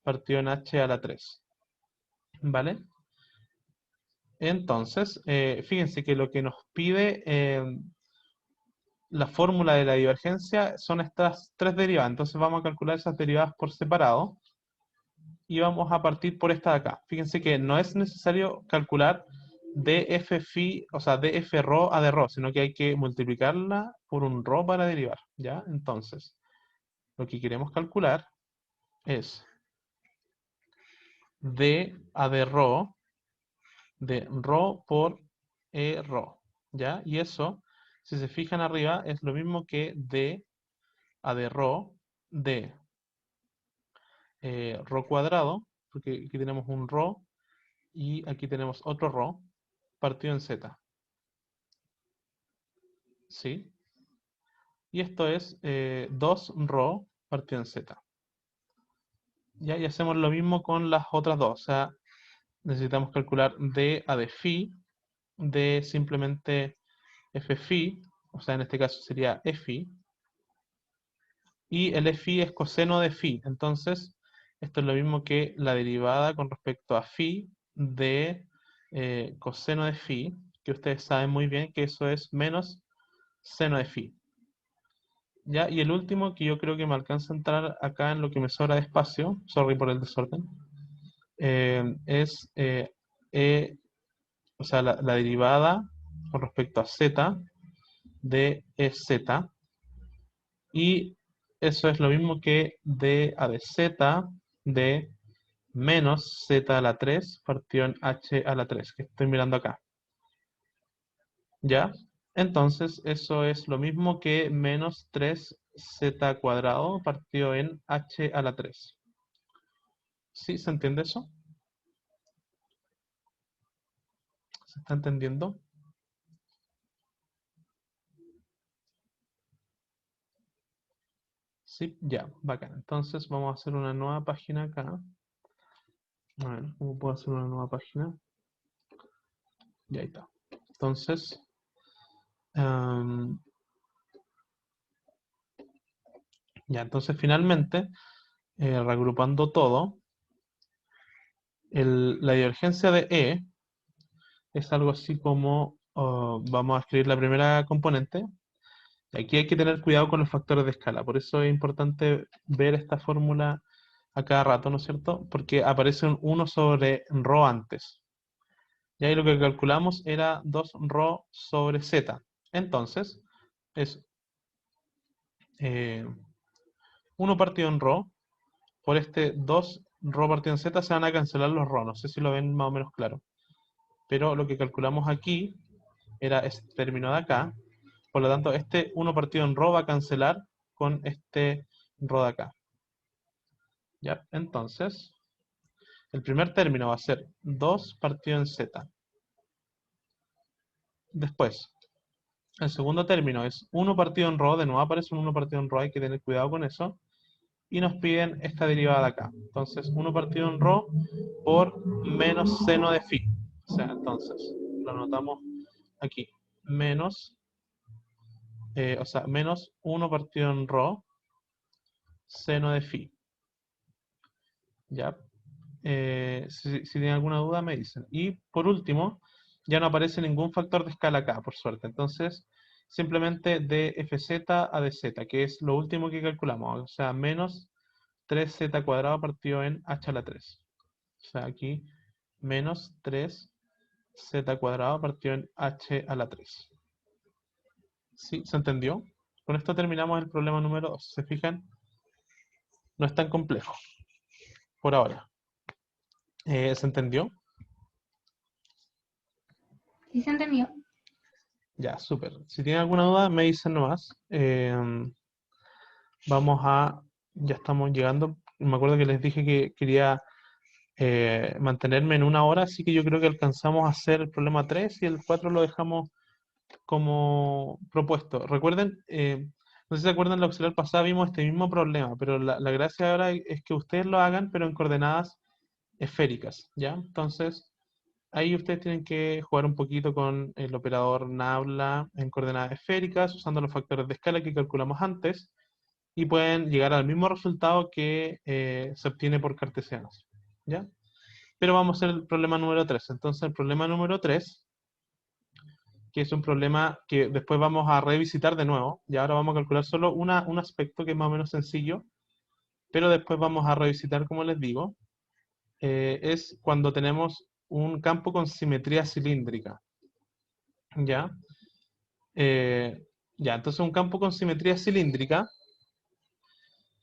partido en H a la 3. ¿Vale? Entonces, fíjense que lo que nos pide la fórmula de la divergencia son estas tres derivadas. Entonces vamos a calcular esas derivadas por separado y vamos a partir por esta de acá. Fíjense que no es necesario calcular df phi, o sea, df rho a de rho, sino que hay que multiplicarla por un rho para derivar. ¿Ya? Entonces, lo que queremos calcular es d a de rho por e rho, ¿ya? Y eso, si se fijan arriba, es lo mismo que d a de rho de rho cuadrado, porque aquí tenemos un rho y aquí tenemos otro rho partido en z, ¿sí? Y esto es 2 rho partido en z. ¿Ya? Y hacemos lo mismo con las otras dos, o sea, necesitamos calcular d a de phi, de simplemente f phi, o sea, en este caso sería e phi, y el phi es coseno de phi. Entonces, esto es lo mismo que la derivada con respecto a phi de coseno de phi, que ustedes saben muy bien que eso es menos seno de phi. ¿Ya? Y el último, que yo creo que me alcanza a entrar acá en lo que me sobra de espacio, sorry por el desorden, es o sea, la derivada con respecto a z de ez, y eso es lo mismo que d a de z de menos z a la 3 partido en h a la 3, que estoy mirando acá. ¿Ya? Entonces, eso es lo mismo que menos 3z cuadrado partido en h a la 3. ¿Sí? ¿Se entiende eso? ¿Se está entendiendo? Sí, ya, bacán. Entonces vamos a hacer una nueva página acá. A ver, ¿cómo puedo hacer una nueva página? Ya ahí está. Entonces, Ya, entonces finalmente, reagrupando todo, la divergencia de E es algo así como, vamos a escribir la primera componente. Aquí hay que tener cuidado con los factores de escala, por eso es importante ver esta fórmula a cada rato, ¿no es cierto? Porque aparece un 1 sobre ρ antes. Y ahí lo que calculamos era 2 ρ sobre z. Entonces, es 1 partido en ρ por este 2 ρ partido en z se van a cancelar los ρ. No sé si lo ven más o menos claro. Pero lo que calculamos aquí era este término de acá. Por lo tanto, este 1 partido en ρ va a cancelar con este ρ de acá. ¿Ya? Entonces, el primer término va a ser 2 partido en z. Después, el segundo término es 1 partido en ρ. De nuevo aparece un 1 partido en ρ. Hay que tener cuidado con eso. Y nos piden esta derivada de acá. Entonces, 1 partido en ρ por menos seno de phi. O sea, entonces, lo anotamos aquí. Menos, menos 1 partido en ρ seno de phi. ¿Ya? Si tienen alguna duda me dicen. Y por último, ya no aparece ningún factor de escala acá, por suerte. Entonces, simplemente de fz a dz, que es lo último que calculamos. O sea, menos 3z cuadrado partido en h a la 3. O sea, aquí menos 3z cuadrado partido en h a la 3. ¿Sí? ¿Se entendió? Con esto terminamos el problema número 2. ¿Se fijan? No es tan complejo. Por ahora. ¿Se entendió? ¿Sí se entendió? Ya, súper. Si tienen alguna duda, me dicen nomás. Ya estamos llegando. Me acuerdo que les dije que quería mantenerme en 1 hora, así que yo creo que alcanzamos a hacer el problema 3 y el 4 lo dejamos como propuesto. Recuerden, no sé si se acuerdan, la auxiliar pasada vimos este mismo problema, pero la gracia ahora es que ustedes lo hagan, pero en coordenadas esféricas, ¿ya? Entonces, ahí ustedes tienen que jugar un poquito con el operador nabla en coordenadas esféricas, usando los factores de escala que calculamos antes, y pueden llegar al mismo resultado que se obtiene por cartesianos, ¿ya? Pero vamos a hacer el problema número 3. Entonces, el problema número 3, que es un problema que después vamos a revisitar de nuevo, y ahora vamos a calcular solo un aspecto que es más o menos sencillo, pero después vamos a revisitar, como les digo, es cuando tenemos un campo con simetría cilíndrica. ¿Ya? Ya, entonces un campo con simetría cilíndrica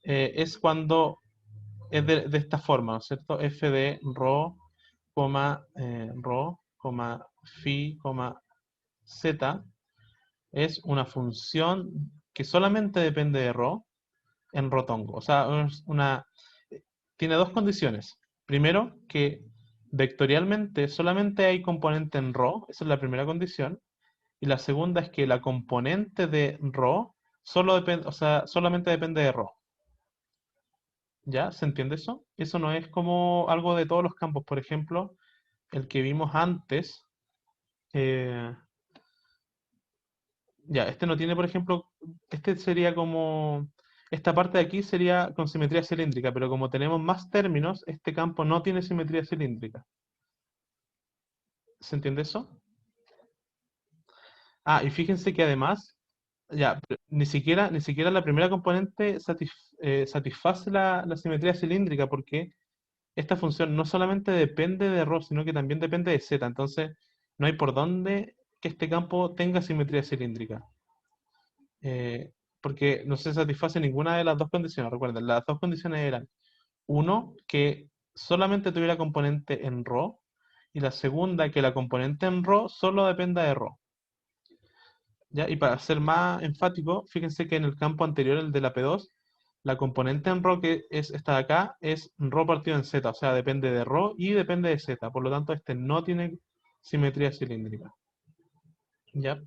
es cuando es de esta forma, ¿no es cierto? F de ρ, phi, z es una función que solamente depende de ρ en rotongo. O sea, tiene dos condiciones. Primero, que vectorialmente solamente hay componente en ρ, esa es la primera condición. Y la segunda es que la componente de ρ solamente depende de ρ. ¿Ya? ¿Se entiende eso? Eso no es como algo de todos los campos. Por ejemplo, el que vimos antes. Ya, este no tiene, por ejemplo, este sería como. Esta parte de aquí sería con simetría cilíndrica, pero como tenemos más términos, este campo no tiene simetría cilíndrica. ¿Se entiende eso? Ah, y fíjense que además, ya, ni siquiera la primera componente satisface la simetría cilíndrica, porque esta función no solamente depende de ρ, sino que también depende de z. Entonces, no hay por dónde que este campo tenga simetría cilíndrica. Porque no se satisface ninguna de las dos condiciones. Recuerden, las dos condiciones eran, uno, que solamente tuviera componente en ρ, y la segunda, que la componente en ρ solo dependa de ρ. ¿Ya? Y para ser más enfático, fíjense que en el campo anterior, el de la P2, la componente en ρ que es esta de acá es ρ partido en z, o sea, depende de ρ y depende de z. Por lo tanto, este no tiene simetría cilíndrica. ¿Ya?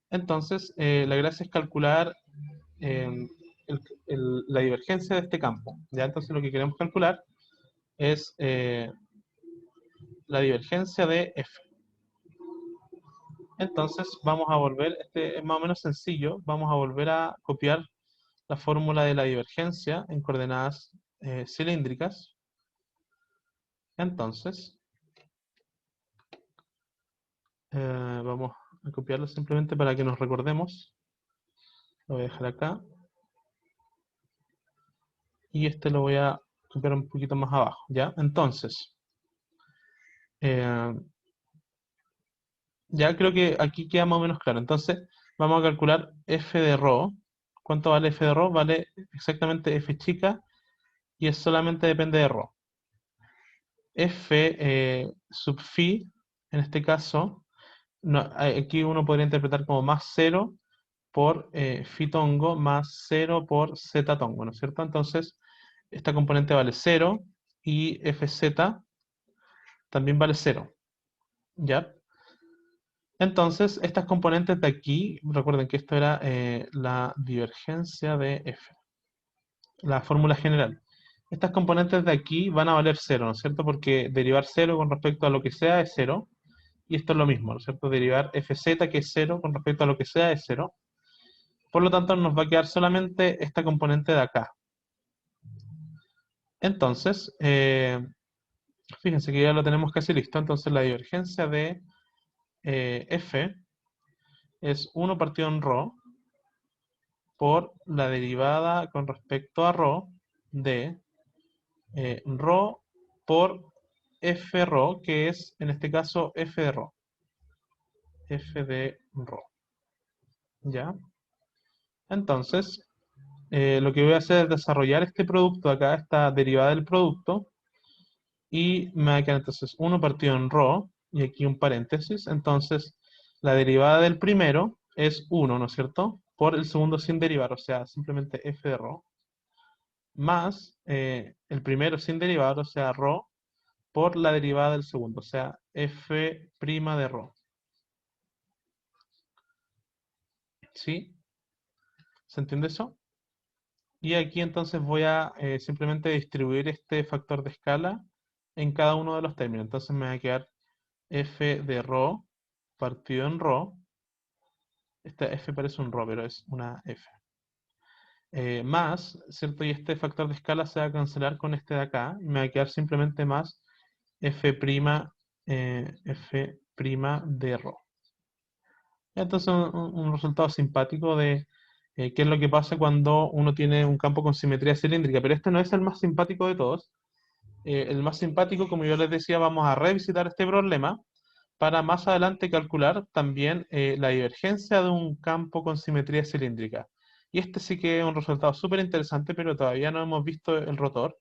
Entonces, la gracia es calcular la divergencia de este campo. ¿Ya? Entonces, lo que queremos calcular es la divergencia de f. Entonces vamos a volver, este es más o menos sencillo, vamos a volver a copiar la fórmula de la divergencia en coordenadas cilíndricas. Entonces, vamos a copiarlo simplemente para que nos recordemos. Lo voy a dejar acá. Y este lo voy a copiar un poquito más abajo, ¿ya? Entonces, ya creo que aquí queda más o menos claro. Entonces, vamos a calcular f de ρ. ¿Cuánto vale f de ρ? Vale exactamente f chica y es solamente depende de ρ. F sub phi, en este caso, aquí uno podría interpretar como más 0 por phi tongo más 0 por z tongo, ¿no es cierto? Entonces, esta componente vale 0 y fz también vale 0, ¿ya? Entonces, estas componentes de aquí, recuerden que esto era la divergencia de f, la fórmula general. Estas componentes de aquí van a valer 0, ¿no es cierto? Porque derivar 0 con respecto a lo que sea es 0. Y esto es lo mismo, ¿no es cierto? Derivar fz, que es 0, con respecto a lo que sea es 0. Por lo tanto, nos va a quedar solamente esta componente de acá. Entonces, fíjense que ya lo tenemos casi listo. Entonces, la divergencia de f es 1 partido en ρ por la derivada con respecto a ρ de ρ por f ρ, que es en este caso f de ρ. F de ρ. ¿Ya? Entonces, lo que voy a hacer es desarrollar este producto acá, esta derivada del producto, y me va a quedar entonces 1 partido en ρ, y aquí un paréntesis. Entonces, la derivada del primero es 1, ¿no es cierto? Por el segundo sin derivar, o sea, simplemente f de ρ, más el primero sin derivar, o sea, ρ, por la derivada del segundo, o sea, f' de ρ. ¿Sí? ¿Se entiende eso? Y aquí entonces voy a simplemente distribuir este factor de escala en cada uno de los términos. Entonces me va a quedar f de ρ partido en ρ. Esta f parece un ρ, pero es una f. Más, ¿cierto? Y este factor de escala se va a cancelar con este de acá. Y me va a quedar simplemente más f', f' de ρ. Entonces un resultado simpático de qué es lo que pasa cuando uno tiene un campo con simetría cilíndrica. Pero este no es el más simpático de todos. El más simpático, como yo les decía, vamos a revisitar este problema para más adelante calcular también la divergencia de un campo con simetría cilíndrica. Y este sí que es un resultado súper interesante, pero todavía no hemos visto el rotor.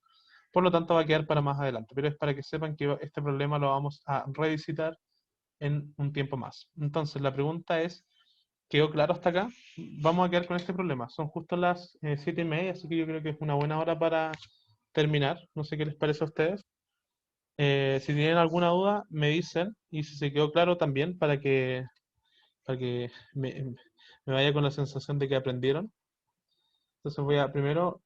Por lo tanto, va a quedar para más adelante. Pero es para que sepan que este problema lo vamos a revisitar en un tiempo más. Entonces, la pregunta es, ¿quedó claro hasta acá? Vamos a quedar con este problema. Son justo las 7:30, así que yo creo que es una buena hora para terminar. No sé qué les parece a ustedes. Si tienen alguna duda, me dicen. Y si se quedó claro también, para que me vaya con la sensación de que aprendieron. Entonces voy a primero